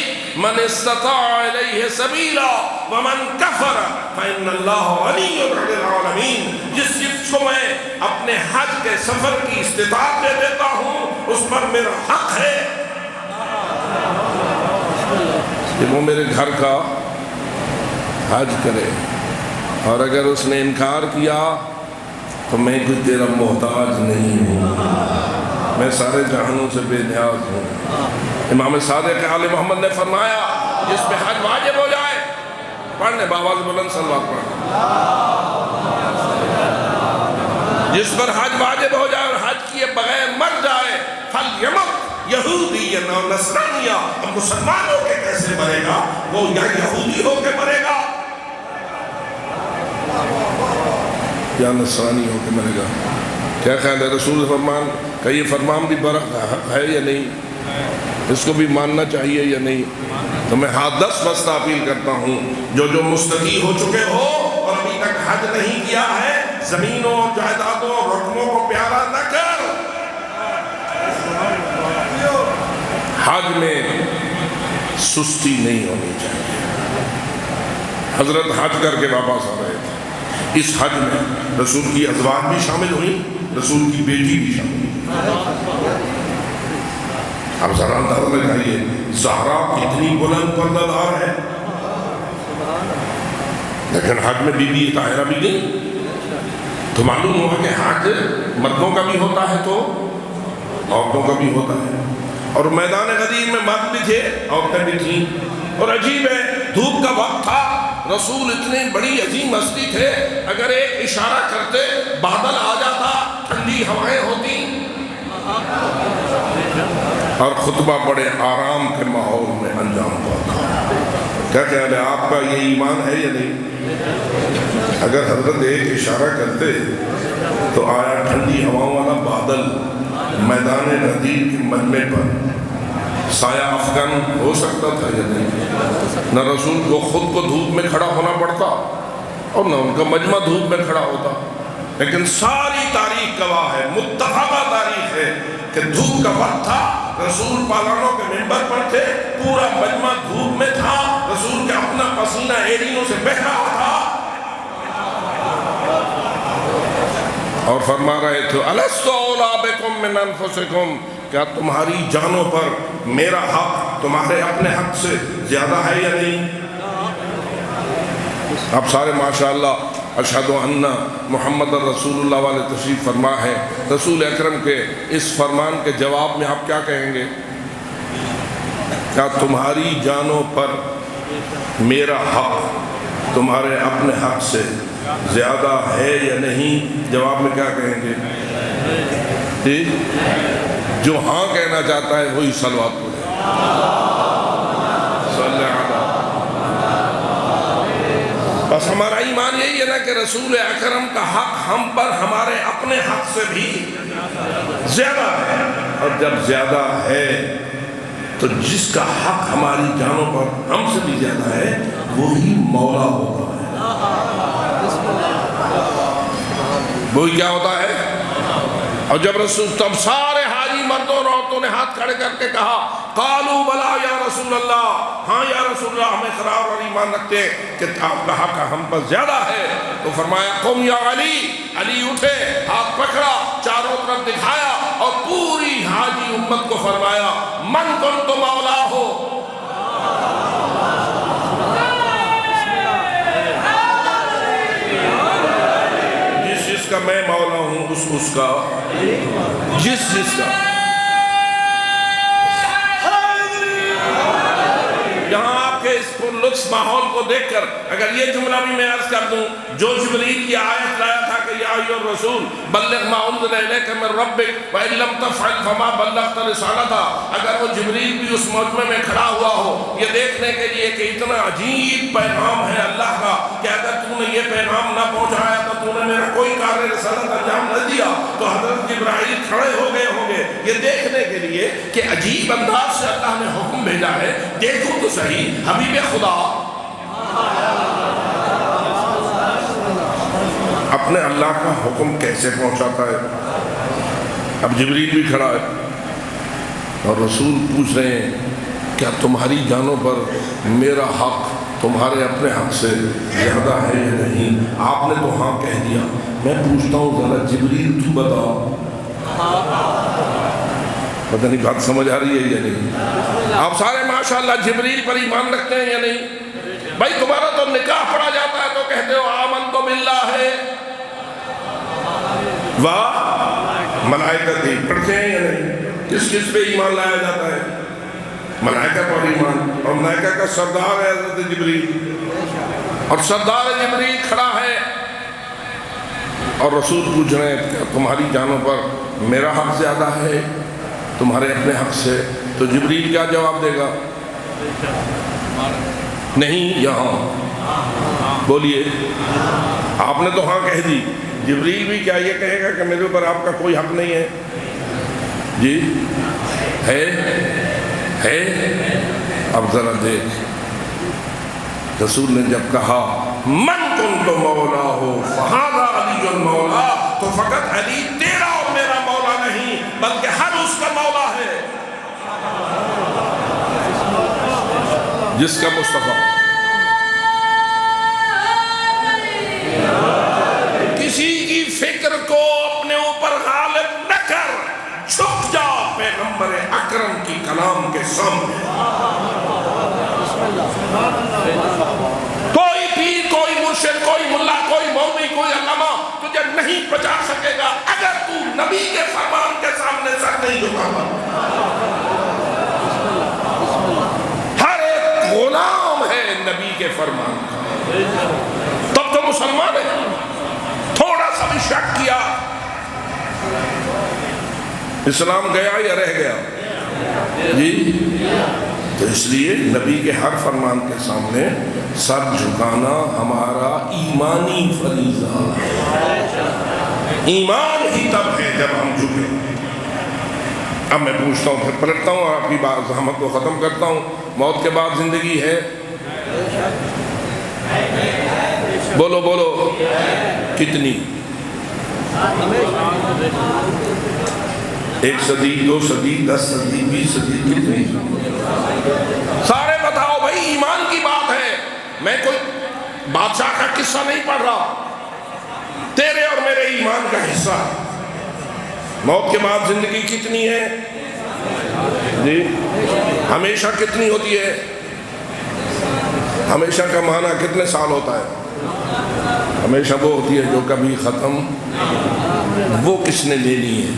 مَنِ اسْتَطَاعَ إِلَيْهِ سَبِيلًا وَمَنْ كَفَرَ فَإِنَّ اللَّهَ غَنِيٌّ عَنِ الْعَالَمِينَ. جس چیز کو میں اپنے حج کے سفر کی استطاعت دے دیتا ہوں اس پر میرا حق ہے کہ وہ میرے گھر کا حج کرے، اور اگر اس نے انکار کیا تو میں کوئی تیرا محتاج نہیں ہوں، میں سارے جہانوں سے بے نیاز ہوں. امام صادق آل محمد نے فرمایا جس پہ حج واجب ہو جائے، پڑھنے باواز بلند صلوات پڑھ، جس پر حج واجب ہو جائے اور حج کیے بغیر مر جائے، فَلْيَمُتْ یہودیًا اور نصرانیہ. اب مسلمان ہو کے کیسے مرے گا؟ وہ یا یہودی ہو کے مرے گا یا نصرانی ہو کے مرے گا. کیا خیال ہے رسول فرمان کا یہ فرمان بھی برحق ہے یا نہیں؟ اس کو بھی ماننا چاہیے یا نہیں؟ تو میں ہاتھ دست اپیل کرتا ہوں جو مستطیع ہو چکے ہو اور ابھی تک حج نہیں کیا ہے، زمینوں اور جائیدادوں اور رقموں کو پیارا نہ کر. حج میں سستی نہیں ہونی چاہیے. حضرت حج کر کے واپس آ رہے تھے، اس حج میں رسول کی ازواج بھی شامل ہوئی، رسول کی بیٹی بھی شامل ہوئی. اب ذرا اندازہ لگائیے زہرا کتنی بلند پردہ دار ہے، لیکن حج میں بی بی طاہرہ بھی گئی. تو معلوم ہوا کہ حج مردوں کا بھی ہوتا ہے تو عورتوں کا بھی ہوتا ہے، اور میدان غدیر میں مرد بھی تھے عورتیں بھی تھیں. اور عجیب ہے دھوپ کا وقت تھا، رسول اتنے بڑی عظیم ہستی تھے، اگر ایک اشارہ کرتے بادل آ جاتا، ٹھنڈی ہوائیں ہوتی، اور خطبہ بڑے آرام کے ماحول میں انجام پاتا. کیا خیال ہے آپ کا یہ ایمان ہے یا نہیں؟ اگر حضرت ایک اشارہ کرتے تو آیا ٹھنڈی ہواؤں والا بادل میدان غدیر کے مجمع پر سایہ افغان ہو سکتا تھا یا نہیں؟ نہ رسول کو خود کو دھوپ میں کھڑا ہونا پڑتا اور نہ ان کا مجمع دھوپ میں کھڑا ہوتا. لیکن ساری تاریخ گواہ ہے، متفقہ تاریخ ہے کہ دھوپ کا وقت تھا، رسول پالانوں کے منبر پر تھے، پورا مجمع دھوپ میں تھا، رسول کے اپنا پسینہ ایڑیوں سے بہہ رہا تھا، اور فرما رہے تھے أَلَسْتُ أَوْلَىٰ بِكُم مِّنْ أَنفُسِكُم، کیا تمہاری جانوں پر میرا حق تمہارے اپنے حق سے زیادہ ہے یا نہیں؟ اب سارے ماشاءاللہ اشہد ان محمد رسول اللہ والے تشریف فرما ہے. رسول اکرم کے اس فرمان کے جواب میں آپ کیا کہیں گے؟ کیا تمہاری جانوں پر میرا حق تمہارے اپنے حق سے زیادہ ہے یا نہیں؟ جواب میں کیا کہیں گے؟ جو ہاں کہنا چاہتا ہے وہی صلوات پڑھے. بس ہمارا ایمان یہی ہے نا کہ رسول اکرم کا حق ہم پر ہمارے اپنے حق سے بھی زیادہ ہے، اور جب زیادہ ہے تو جس کا حق ہماری جانوں پر ہم سے بھی زیادہ ہے وہی مولا ہوتا ہے. وہی کیا ہوتا ہے؟ اور جب رسول تب سارے حاجی مردوں اور عورتوں نے ہاتھ کھڑے کر کے کہا قالوا بلا یا رسول اللہ، ہاں یا رسول اللہ، ہمیں قرار اور ایمان رکھتے ہیں کہ آپ کا حق ہم پر زیادہ ہے. تو فرمایا قم یا علی، علی اٹھے، ہاتھ پکڑا، چاروں طرف دکھایا اور پوری حاجی امت کو فرمایا من کنت مولا ہو، جس کا میں مولا ہوں اس کا، جس کا. یہاں آپ کے اس پر لطف ماحول کو دیکھ کر اگر یہ جملہ بھی میں عرض کر دوں، جو جبریل کی آیت لایا تھا کہ یا ایھا الرسول بلغ ما انزل الیک من ربک وان لم تفعل فما بلغت رسالتہ. اگر وہ جبریل بھی اس مجمع میں کھڑا ہوا ہو یہ دیکھنے کے لیے کہ اتنا عجیب پیغام ہے اللہ کا کہ اگر تو نے یہ پیغام نہ پہنچایا تو تو نے میرا کوئی کار رسالت انجام نہ دیا، تو حضرت جبرائیل کھڑے ہو گئے ہوں گے یہ دیکھنے کے لیے کہ عجیب انداز سے اللہ نے حکم بھیجا ہے. دیکھو تو صحیح حبیب خدا اپنے اللہ کا حکم کیسے پہنچاتا ہے. اب جبریل بھی کھڑا ہے اور رسول پوچھ رہے ہیں کیا تمہاری جانوں پر میرا حق تمہارے اپنے حق سے زیادہ ہے یا نہیں؟ آپ نے تو ہاں کہہ دیا. میں پوچھتا ہوں ذرا جبریل تو بتاؤ. پتہ نہیں بات سمجھ آ رہی ہے یا نہیں؟ آپ سارے ماشاءاللہ جبریل پر ایمان رکھتے ہیں یا نہیں؟ بھائی تمہارا تو نکاح پڑھا جاتا ہے تو کہتے ہو آمنت باللہ ہے واہ ملائکہ پڑھتے ہیں یا نہیں؟ کس کس پہ ایمان لایا جاتا ہے؟ ملائکہ پر ایمان. اور ملائکہ کا سردار ہے حضرت جبریل اور سردار جبریل کھڑا ہے اور رسول پوچھ رہے ہیں کہ تمہاری جانوں پر میرا حق زیادہ ہے تمہارے اپنے حق سے؟ تو جبریل کیا جواب دے گا؟ نہیں یا ہاں؟ بولیے. آپ نے تو ہاں کہہ دی. جبریل بھی کیا یہ کہے گا کہ میرے اوپر آپ کا کوئی حق نہیں ہے؟ جی ہے. اب ذرا دیکھ رسول نے جب کہا من کنت مولا ہو فہذا علی المولا، تو فقط علی تیرا اور میرا مولا نہیں بلکہ ہر اس کا مولا ہے جس کا مصطفیٰ. کسی کی فکر کو اپنے اوپر غالب نہ کر، جھک جا پیغمبر اکرم کی کلام کے سامنے. کوئی پیر، کوئی مرشد، کوئی ملا، کوئی مولوی، کوئی علامہ تجھے نہیں بچا سکے گا اگر تو نبی کے فرمان کے سامنے سر نہیں جھکاتا. ہر ایک غلام ہے نبی کے فرمان کا. تب تو مسلمان ہے. تھوڑا سا بھی شک کیا اسلام گیا یا رہ گیا؟ جی. تو اس لیے نبی کے ہر فرمان کے سامنے سر جھکانا ہمارا ایمانی فریضہ ہے. ایمان ہی تب ہے جب ہم جھکیں. اب میں پوچھتا ہوں پھر پلٹتا ہوں اور آپ کی بات زحمت کو ختم کرتا ہوں. موت کے بعد زندگی ہے؟ بولو بولو کتنی؟ 1 صدی، 2 صدی، 10 صدی، 20 صدی، کتنی؟ سارے بتاؤ بھائی. ایمان کی بات ہے. میں کوئی بادشاہ کا قصہ نہیں پڑھ رہا، تیرے اور میرے ایمان کا حصہ. موت کے بعد زندگی کتنی ہے؟ جی ہمیشہ کتنی ہوتی ہے؟ ہمیشہ کا معنی کتنے سال ہوتا ہے؟ ہمیشہ وہ ہوتی ہے جو کبھی ختم. وہ کس نے لینی ہے؟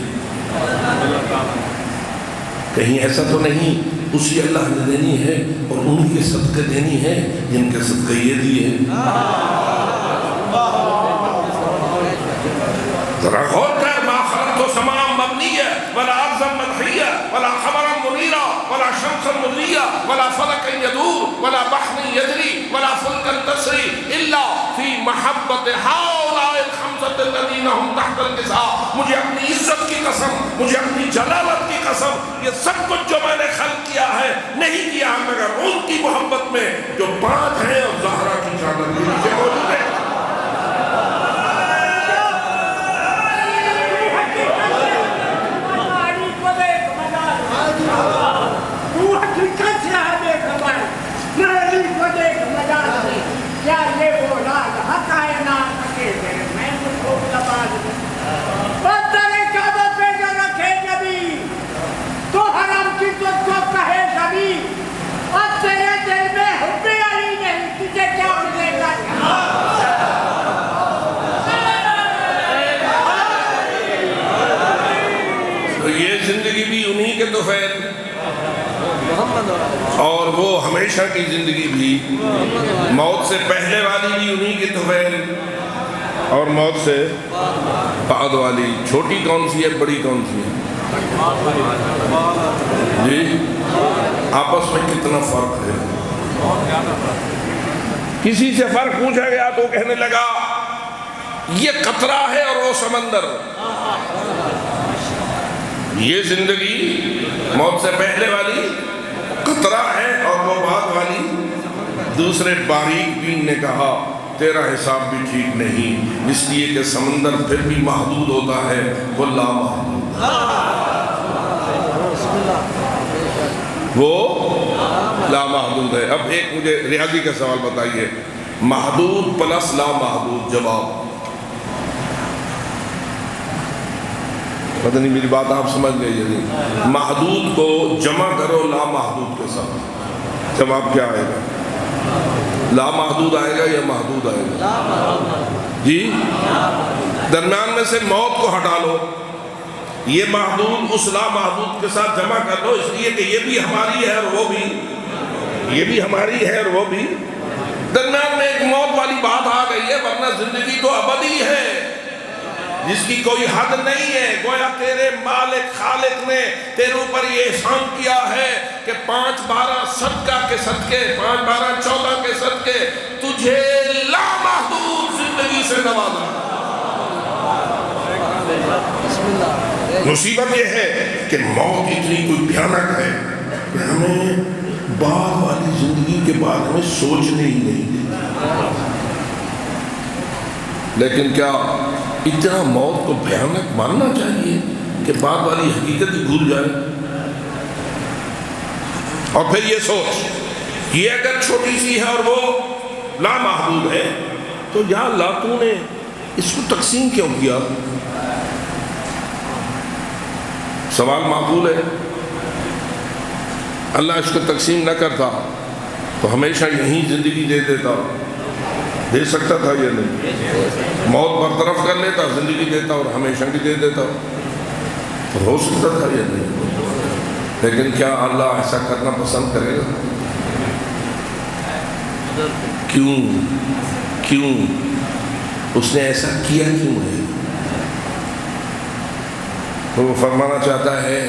کہیں ایسا تو نہیں اسی اللہ نے دینی ہے اور انہی کے صدقے دینی ہے جن کے صدقے یہ دیے. ذرا غور کر. ما خلقت السماء مبنیہ ولا ارضا مدحیہ ولا قمرا منیرا ولا شمسا مضیہ ولا فلکا یدور ولا بحر یجری ولا فلکا تسری الا فی محبت ہؤلاء الخمسۃ الذین هم تحت النزاع. مجھے اپنی عزت کی قسم، مجھے اپنی جلالت کی قسم، یہ سب کچھ جو میں نے خلق کیا ہے نہیں کیا مگر ان کی محبت میں جو 5 ہیں اور زہرا کی چادر کے نیچے موجود ہے. زندگی بھی انہی کے طفیل اور وہ ہمیشہ کی زندگی بھی موت سے پہلے والی بھی انہی کے طفیل اور موت سے بعد والی. چھوٹی کون سی ہے بڑی کون سی ہے؟ جی آپس میں کتنا فرق ہے؟ کسی سے فرق پوچھا گیا تو کہنے لگا یہ قطرہ ہے اور وہ سمندر. یہ زندگی موت سے پہلے والی قطرہ ہے اور وہ بعد والی. دوسرے باریک بین نے کہا تیرا حساب بھی ٹھیک نہیں، اس لیے کہ سمندر پھر بھی محدود ہوتا ہے، وہ لامحدود، وہ لامحدود ہے. اب ایک مجھے ریاضی کا سوال بتائیے، محدود پلس لامحدود، جواب پتہ نہیں میری بات آپ سمجھ گئے یا نہیں. محدود کو جمع کرو لامحدود کے ساتھ، جواب کیا آئے گا؟ لامحدود آئے گا یا محدود آئے گا؟ جی درمیان میں سے موت کو ہٹا لو، یہ محدود اس لامحدود کے ساتھ جمع کر لو، اس لیے کہ یہ بھی ہماری ہے اور وہ بھی، یہ بھی ہماری ہے اور وہ بھی. درمیان میں ایک موت والی بات آ گئی ہے، ورنہ زندگی تو ابدی ہے جس کی کوئی حد نہیں ہے. گویا تیرے مالک خالق نے تیرے اوپر یہ احسان کیا ہے کہ 5/12 صدقہ کے صدقے، 5/12 کے صدقے تجھے لامحدود زندگی سے نوازا. مصیبت یہ ہے کہ موت اتنی کوئی بھیانک ہے کہ ہمیں بعد والی زندگی کے بارے میں سوچنے ہی نہیں دیتی. لیکن کیا اتنا موت کو بھیانک ماننا چاہیے کہ بعد والی حقیقت ہی بھول جائے؟ اور پھر یہ سوچ، یہ اگر چھوٹی سی ہے اور وہ لامحدود ہے تو یا اللہ تو نے اس کو تقسیم کیوں کیا؟ سوال معقول ہے. اللہ اس کو تقسیم نہ کرتا تو ہمیشہ یہی زندگی دے دیتا، دے سکتا تھا یا نہیں؟ موت برطرف کر لیتا، زندگی دیتا اور ہمیشہ بھی دے دیتا، ہو سکتا تھا یا نہیں؟ لیکن کیا اللہ ایسا کرنا پسند کرے گا؟ کیوں اس نے ایسا کیا کیوں ہے؟ تو وہ فرمانا چاہتا ہے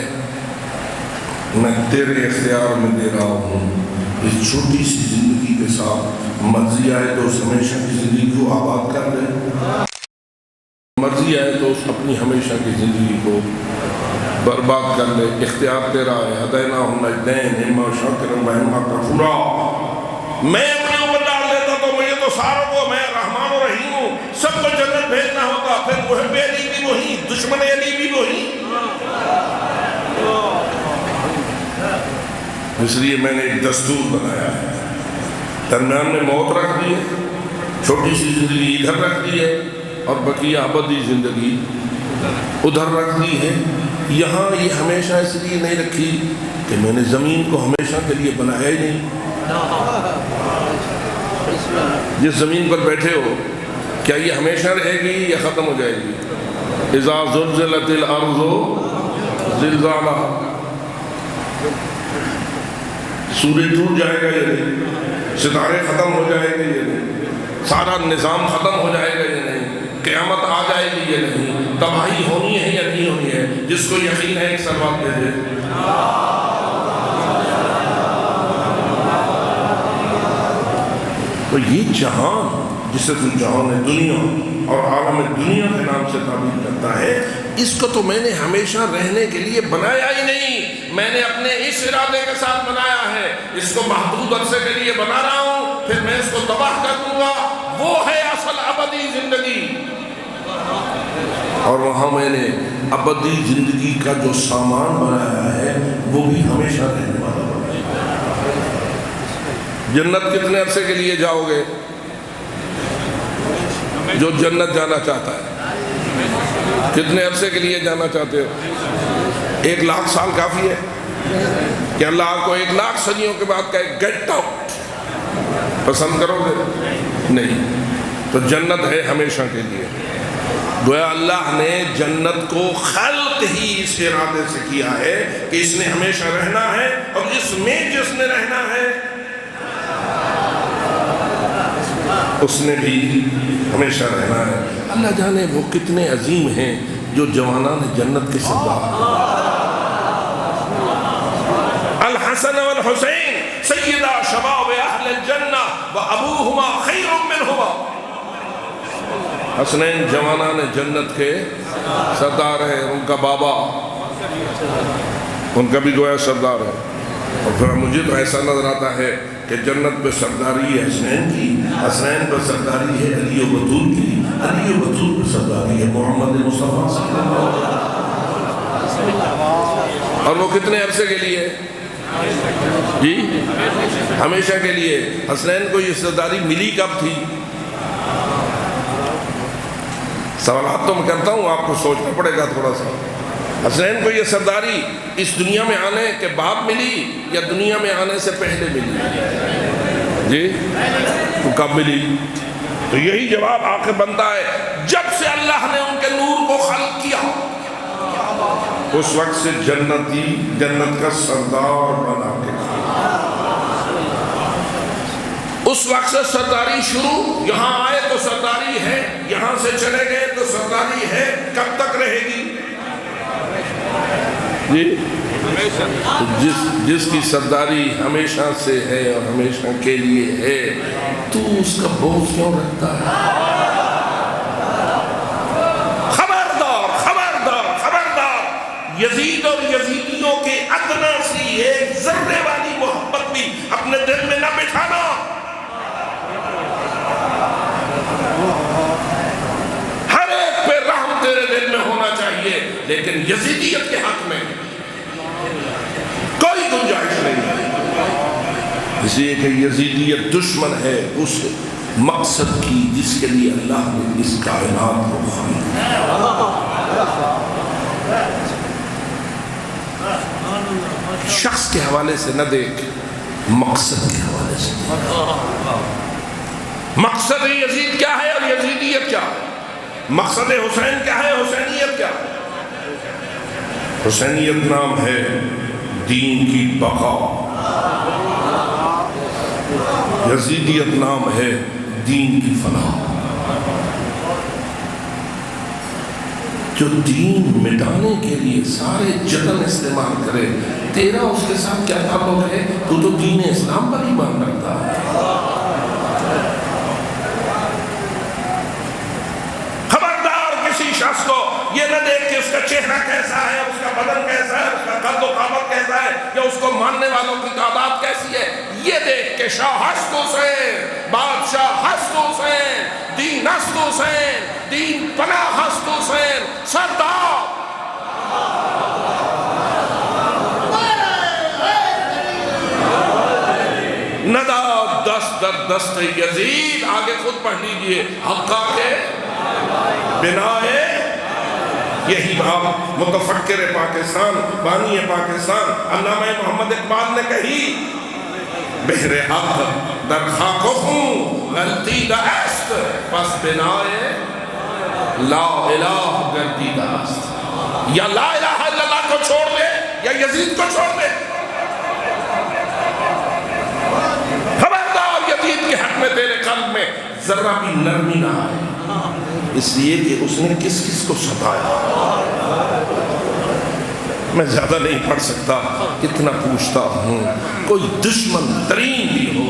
میں تیرے اختیار میں دے رہا ہوں، اس چھوٹی سی زندگی کے ساتھ مرضی آئے تو اس ہمیشہ کی زندگی کو آباد کر لے، مرضی آئے تو اس اپنی ہمیشہ کی زندگی کو برباد کر لے. اختیار تیرا ہے. ہدیناہم النجدین، اما شاکرا و اما کفورا. میں اپنے اوپر ڈال دیتا تو مجھے تو ساروں کو، میں رحمان و رحیم ہوں، سب کو جنت بھیجنا ہوتا، پھر محب علی بھی وہی، دشمن علی بھی وہی. اس لیے میں نے ایک دستور بنایا ہے، درمیان میں موت رکھ دی ہے، چھوٹی سی زندگی ادھر رکھ دی ہے اور بقیہ ابدی زندگی ادھر رکھ دی ہے. یہاں یہ ہمیشہ اس لیے نہیں رکھی کہ میں نے زمین کو ہمیشہ کے لیے بنایا ہی نہیں. جس زمین پر بیٹھے ہو کیا یہ ہمیشہ رہے گی یا ختم ہو جائے گی؟ اذا زلزلت الارض زلزالها، سورج ٹوٹ جائے گا یا نہیں؟ ستارے ختم ہو جائیں گے یا نہیں؟ سارا نظام ختم ہو جائے گا یا نہیں؟ قیامت آ جائے گی یا نہیں؟ تباہی ہونی ہے یا نہیں ہونی ہے؟ جس کو یقین ہے ایک سلوات دے دے. تو یہ جہان جسے تو جہان دنیا اور عالم دنیا کے نام سے تعبیر کرتا ہے، اس کو تو میں نے ہمیشہ رہنے کے لیے بنایا ہی نہیں، میں نے اپنے اس ارادے کے ساتھ بنایا ہے. اس کو محدود عرصے کے لیے بنا رہا ہوں، پھر میں اس کو تباہ کر دوں گا. وہ ہے اصل ابدی زندگی، اور وہاں میں نے ابدی زندگی کا جو سامان بنایا ہے وہ بھی ہمیشہ رہنے والا بنایا ہے. جنت کتنے عرصے کے لیے جاؤ گے؟ جو جنت جانا چاہتا ہے کتنے عرصے کے لیے جانا چاہتے ہو؟ 1,00,000 سال کافی ہے کہ اللہ آپ کو 1,00,000 صدیوں کے بعد کہے گیٹ آؤٹ؟ پسند کرو گے؟ نہیں. تو جنت ہے ہمیشہ کے لیے. گویا اللہ نے جنت کو خلق ہی اس ارادے سے کیا ہے کہ اس نے ہمیشہ رہنا ہے، اور اس میں جس نے رہنا ہے اس نے بھی ہمیشہ رہنا ہے. اللہ جانے وہ کتنے عظیم ہیں جو جوانان جنت کے سردار ہیں۔ الحسن والحسین سیدہ شباب اہل الجنہ وابوہما خیر منہما۔ حسنین جوانان جنت کے سردار ہیں، ان کا بابا ان کا بھی گویا سردار ہے۔ اور پھر مجھے تو ایسا نظر آتا ہے کہ جنت پہ سرداری ہے حسنین کی، حسنین پہ سرداری ہے علی و بطول کی، علی و بطول پہ سرداری ہے محمد مصطفیٰ صلی اللہ علیہ وسلم۔ اور وہ کتنے عرصے کے لیے؟ جی ہمیشہ کے لیے۔ حسنین کو یہ سرداری ملی کب تھی؟ سوالات تو میں کرتا ہوں، آپ کو سوچنا پڑے گا تھوڑا سا۔ حسنین کو یہ سرداری اس دنیا میں آنے کے بعد ملی یا دنیا میں آنے سے پہلے ملی؟ جی تو کب ملی؟ تو یہی جواب آخر بنتا ہے جب سے اللہ نے ان کے نور کو خلق کیا اس وقت سے جنت کا سردار بنا کے، اس وقت سے سرداری شروع۔ یہاں آئے تو سرداری ہے، یہاں سے چلے گئے تو سرداری ہے، کب تک رہے گی؟ جی جس کی سرداری ہمیشہ سے ہے اور ہمیشہ کے لیے ہے، تو اس کا بوجھ کیوں رکھتا ہے؟ خبردار خبردار خبردار، یزید اور یزیدیوں کے ادنا سی ایک ذرے والی محبت بھی اپنے دل میں نہ بٹھانا۔ ہر ایک پہ رحم تیرے دل میں ہونا چاہیے، لیکن یزیدیت کے حق میں کوئی گنجائش نہیں ہے، اس لیے کہ یزیدیت دشمن ہے اس مقصد کی جس کے لیے اللہ نے اس کائنات کو خلقا۔ شخص کے حوالے سے نہ دیکھ، مقصد کے حوالے سے دیکھ۔ مقصد یزید کیا ہے اور یزیدیت کیا ہے؟ مقصد حسین کیا ہے، حسینیت کیا ہے؟ حسینیت نام ہے دین کی بقا، یزیدیت نام ہے دین کی فلاح۔ جو دین مٹانے کے لیے سارے جتن استعمال کرے، تیرا اس کے ساتھ کیا تعلق ہے؟ تو دین اسلام پر ایمان رکھتا ہے۔ خبردار کسی شخص کو یہ نہ دیکھ کہ اس کا چہرہ کیسا ہے، اس کا بدن کیسا ہے، اس کا قد و قامت کیسا ہے، یا اس کو ماننے والوں کی تعداد کیسی ہے، یہ دیکھ کہ شاہ ہست حسین، بادشاہ ہست حسین، دین ہست حسین، دین پناہ ہست حسین، سردار ندا دست در دست یزید، آگے خود پڑھ لیجئے، حقا کے بنائے۔ یہی بات متفکر پاکستان، بانی پاکستان علامہ محمد اقبال نے کہی، بہر حق در خاک ہوں غلطی دست، پس بنائے لا الہ گردیدہ است۔ یا لا الہ الا اللہ کو چھوڑ دے یا یزید کو چھوڑ دے۔ خبردار یزید کے حق میں تیرے قلب میں ذرہ بھی نرمی نہ آئے، اس لیے کہ اس نے کس کس کو ستایا۔ میں زیادہ نہیں پڑھ سکتا، اتنا پوچھتا ہوں، کوئی دشمن ترین بھی ہو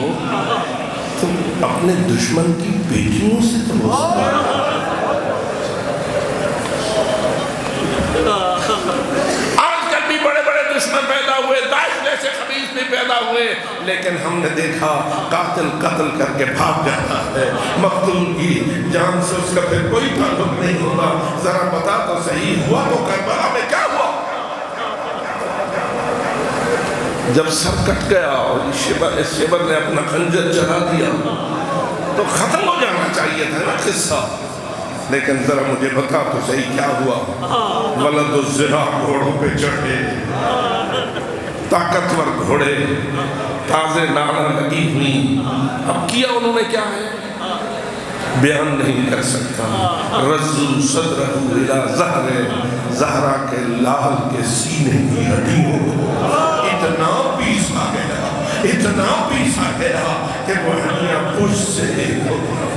تو اپنے دشمن کی بیٹیوں سے تو ہو سکتا۔ آج کل بھی بڑے بڑے دشمن پیدا ہوئے، داعش جیسے خبیث بھی پیدا ہوئے، لیکن ہم نے دیکھا قاتل قتل کر کے بھاگ جاتا ہے، مقتول کی جان سے اس کا پھر کوئی تعلق نہیں ہوتا۔ ذرا بتا تو صحیح، ہوا تو کربلا میں کیا ہوا؟ جب سر کٹ گیا اور اس شبر نے اپنا خنجر چلا دیا تو ختم ہو جانا چاہیے تھا نا قصہ، لیکن ذرا مجھے بتا تو صحیح کیا ہوا؟ ولد الزنا گھوڑوں پہ چڑھے، طاقتور گھوڑے، تازے نانا لگی ہوئی، اب کیا انہوں نے کیا ہے بیان نہیں کر سکتا۔ رزو صدرہ الى زہر، زہرا کے لال کے سینے کی ہڈیوں کو اتنا پیسا گیا، اتنا پیسا گیا کہ وہ ہڈیاں پوچھ سے ایک ہو گیا۔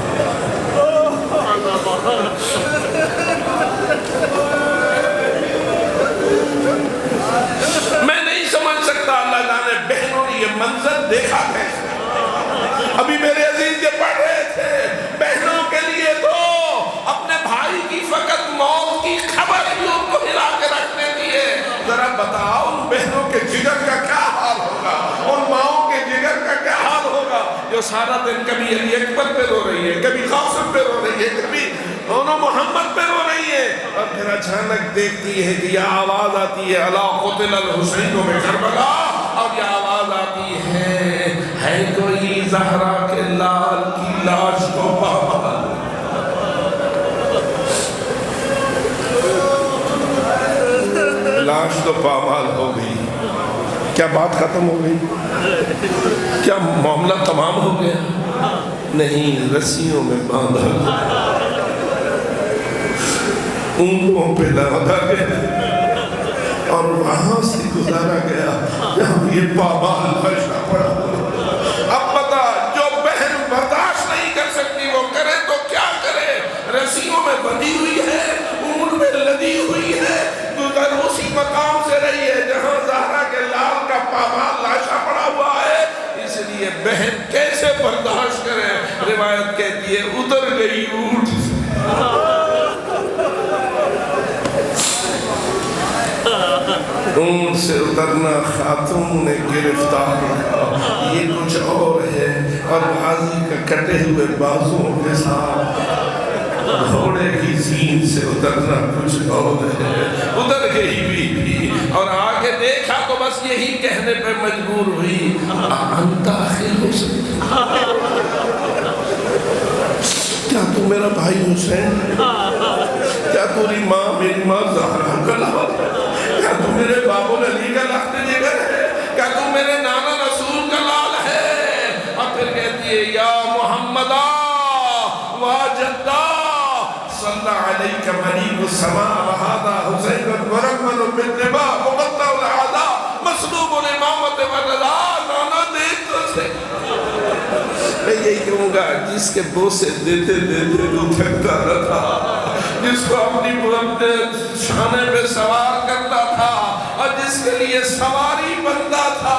میں نہیں سمجھ سکتا اللہ جانے بہنوں نے یہ منظر دیکھا کیسے۔ ابھی میرے عزیز یہ پڑھ رہے تھے، بہنوں کے لیے تو اپنے بھائی کی فقط موت کی خبر ہی ان کو ہلا کے رکھنے دیے۔ ذرا بتاؤ ان بہنوں کے جگر کا کیا حال ہوگا، ان ماؤں کے جگر کا کیا حال ہوگا جو سارا دن کبھی علی اکبر پہ رو رہی ہے، کبھی قاسم پہ رو رہی ہے، کبھی دونوں محمد پہ رو رہی ہے، اور پھر اچانک دیکھتی ہے کہ یہ آواز آتی ہے الا قتل الحسین میں کربلا، اور یہ آواز آتی ہے کوئی زہرا کے لال کی لاش کو پامال۔ لاش تو پامال ہو گئی، کیا بات ختم ہو گئی؟ کیا معاملہ تمام ہو گیا؟ نہیں، رسیوں میں باندھا اونٹوں پہ لادا گیا اور وہاں سے گزارا گیا جہاں یہ پامال لاشا پڑا۔ اب بتا، جو بہن برداشت نہیں کر سکتی وہ کرے تو کیا کرے؟ رسیوں میں بندھی ہوئی ہے، اونٹ میں لدی ہوئی ہے، گزر اسی مقام سے رہی ہے جہاں زہرا کے لال کا پامال لاشا پڑا ہوا ہے، اس لیے بہن کیسے برداشت کرے؟ روایت کہتی ہے اتر گئی اونٹ سے۔ اونٹ سے اترنا خاتون نے گرفتار رکھا، یہ کچھ اور ہے، اور غازی کا کٹے ہوئے بازوں کے ساتھ گھوڑے کی سین سے اترنا کچھ اور ہے۔ اتر گئی بھی اور آگے دیکھا تو بس یہی کہنے پہ مجبور ہوئی انت اخی حسین، کیا تو میرا بھائی حسین، کیا تیری ماں میری ماں زہرا کا لال، کیا تو میرے بابو علی کا لخت جگر ہے، کیا تو میرے نانا رسول کا لال ہے؟ اور پھر کہتی ہے یا محمدہ واجدہ صلی علیک ملیک السماء وہذا حسین ورمن بالنبا مقطع العادا مسلوب الامامت والرضا۔ نانا دیکھ تو سے میں یہی کہوں گا، جس کے بوسے دیتے دیتے تو تھکتا نہ تھا، جس کو اپنی بلند شانے پہ سوار کرتا تھا اور جس کے لیے سواری بنتا تھا،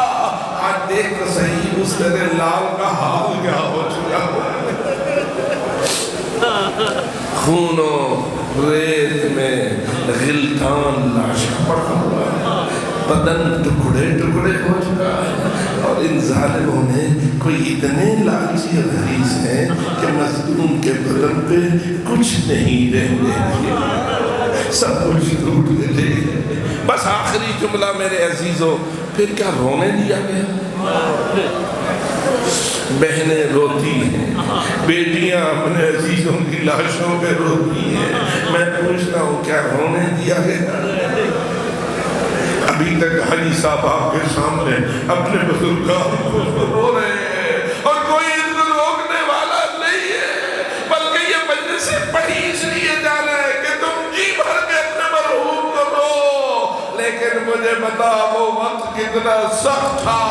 آج دیکھ تو صحیح اس تیرے لال کا حال کیا ہو چکا ہے۔ خون و ریت میں غلطان لاشا پڑا ہوا ہے، بدن ٹکڑے ٹکڑے ہو چکا ہے، اور ان ظالموں نے کوئی اتنے لالچی اور حریص ہیں کہ مظلوم کے بدن پہ کچھ نہیں رہنے دیا، سب کچھ لوٹ لے گئے۔ بس آخری جملہ میرے عزیزو، پھر کیا رونے دیا گیا؟ بہنیں روتی ہیں، بیٹیاں اپنے عزیزوں کی لاشوں پہ روتی ہیں، میں پوچھتا ہوں کیا رونے دیا گیا؟ ابھی تک حاجی صاحب آپ کے سامنے اپنے بزرگان کو رو رہے ہیں اور کوئی ان کو روکنے والا نہیں ہے، بلکہ یہ مجلسیں پڑھی اس لیے جانا ہے کہ تم جی بھر کے اپنے مرحوم کو رو۔ لیکن مجھے بتا وہ وقت کتنا سخت تھا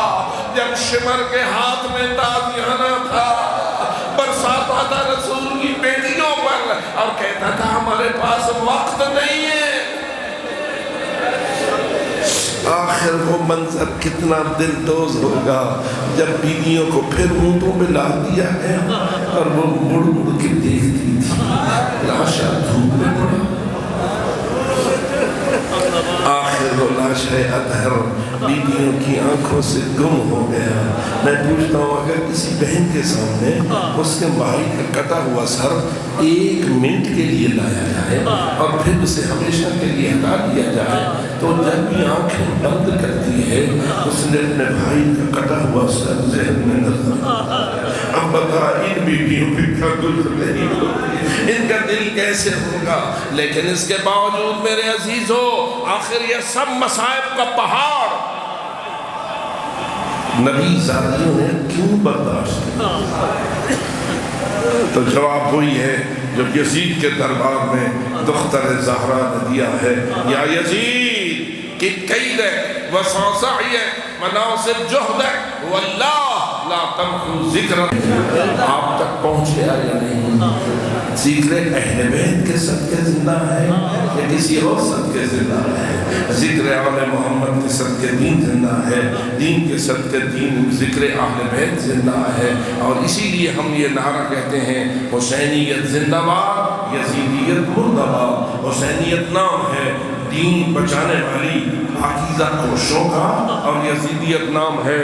جب شمر کے ہاتھ میں تازیانہ تھا، برساتا تھا رسول کی بیٹیوں پر اور کہتا تھا ہمارے پاس وقت نہیں ہے۔ آخر وہ منظر کتنا دلدوز ہوگا جب بیویوں کو پھر اونٹوں پہ لا دیا گیا اور وہ مڑ مڑ کے دیکھتی تھی، لاشا دھوپ میں پڑا، آخر وہ لاشا اطہر بیویوں کی آنکھوں سے گم ہو گیا۔ میں پوچھتا ہوں اگر کسی بہن کے سامنے اس کے بھائی کا کٹا ہوا سر 1 منٹ کے لیے لایا جائے اور پھر اسے ہمیشہ کے لیے ہٹا دیا جائے تو جب بھی آنکھیں بند کرتی ہے اس نے اپنے بھائی کا کٹا ہوا سر ذہن میں نظر۔ اب بتا ان بیویوں کی کیا گزر نہیں ہوگی، ان کا دل کیسے ہوگا؟ لیکن اس کے باوجود میرے عزیزو، آخر یہ سب مصائب کا پہاڑ نبی ذاتیوں نے کیوں برداشت کیا؟ تو جواب وہی ہے جو یزید کے دربار میں دختر زہرا نے دیا ہے، یا یزید کہ قیدک و ساسعیک و ناصب جہدک واللہ لا تمحو ذکر آپ تک پہنچ گیا یا نہیں؟ ذکر اہل بیت کے صدقے زندہ ہے یا کسی اور صدقے زندہ ہے؟ ذکر آل محمد کے صدقے دین زندہ ہے، دین کے صدقے دین ذکر اہل بیت زندہ ہے۔ اور اسی لیے ہم یہ نعرہ کہتے ہیں حسینیت زندہ باد، یزیدیت مردہ باد۔ حسینیت نام ہے دین بچانے والی پاکیزہ کوششوں کا، اور یزیدیت نام ہے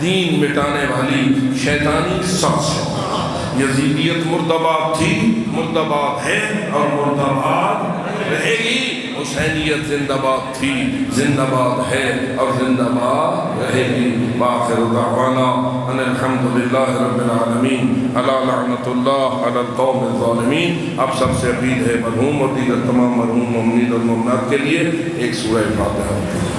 دین مٹانے والی شیطانی سازشوں کا۔ یزیدیت مردہ باد تھی، مردہ باد ہے اور مردہ باد رہے گی۔ حسینیت زندہ باد تھی، زندہ باد ہے اور زندہ باد رہے گی۔ وآخر دعوانا ان الحمدللہ رب العالمین، الا لعنت اللہ علی القوم الظالمین۔ اب سب سے اپیل ہے مرحوم اور دیگر تمام مرحوم مومنین اور مومنات کے لیے ایک سورہ فاتحہ۔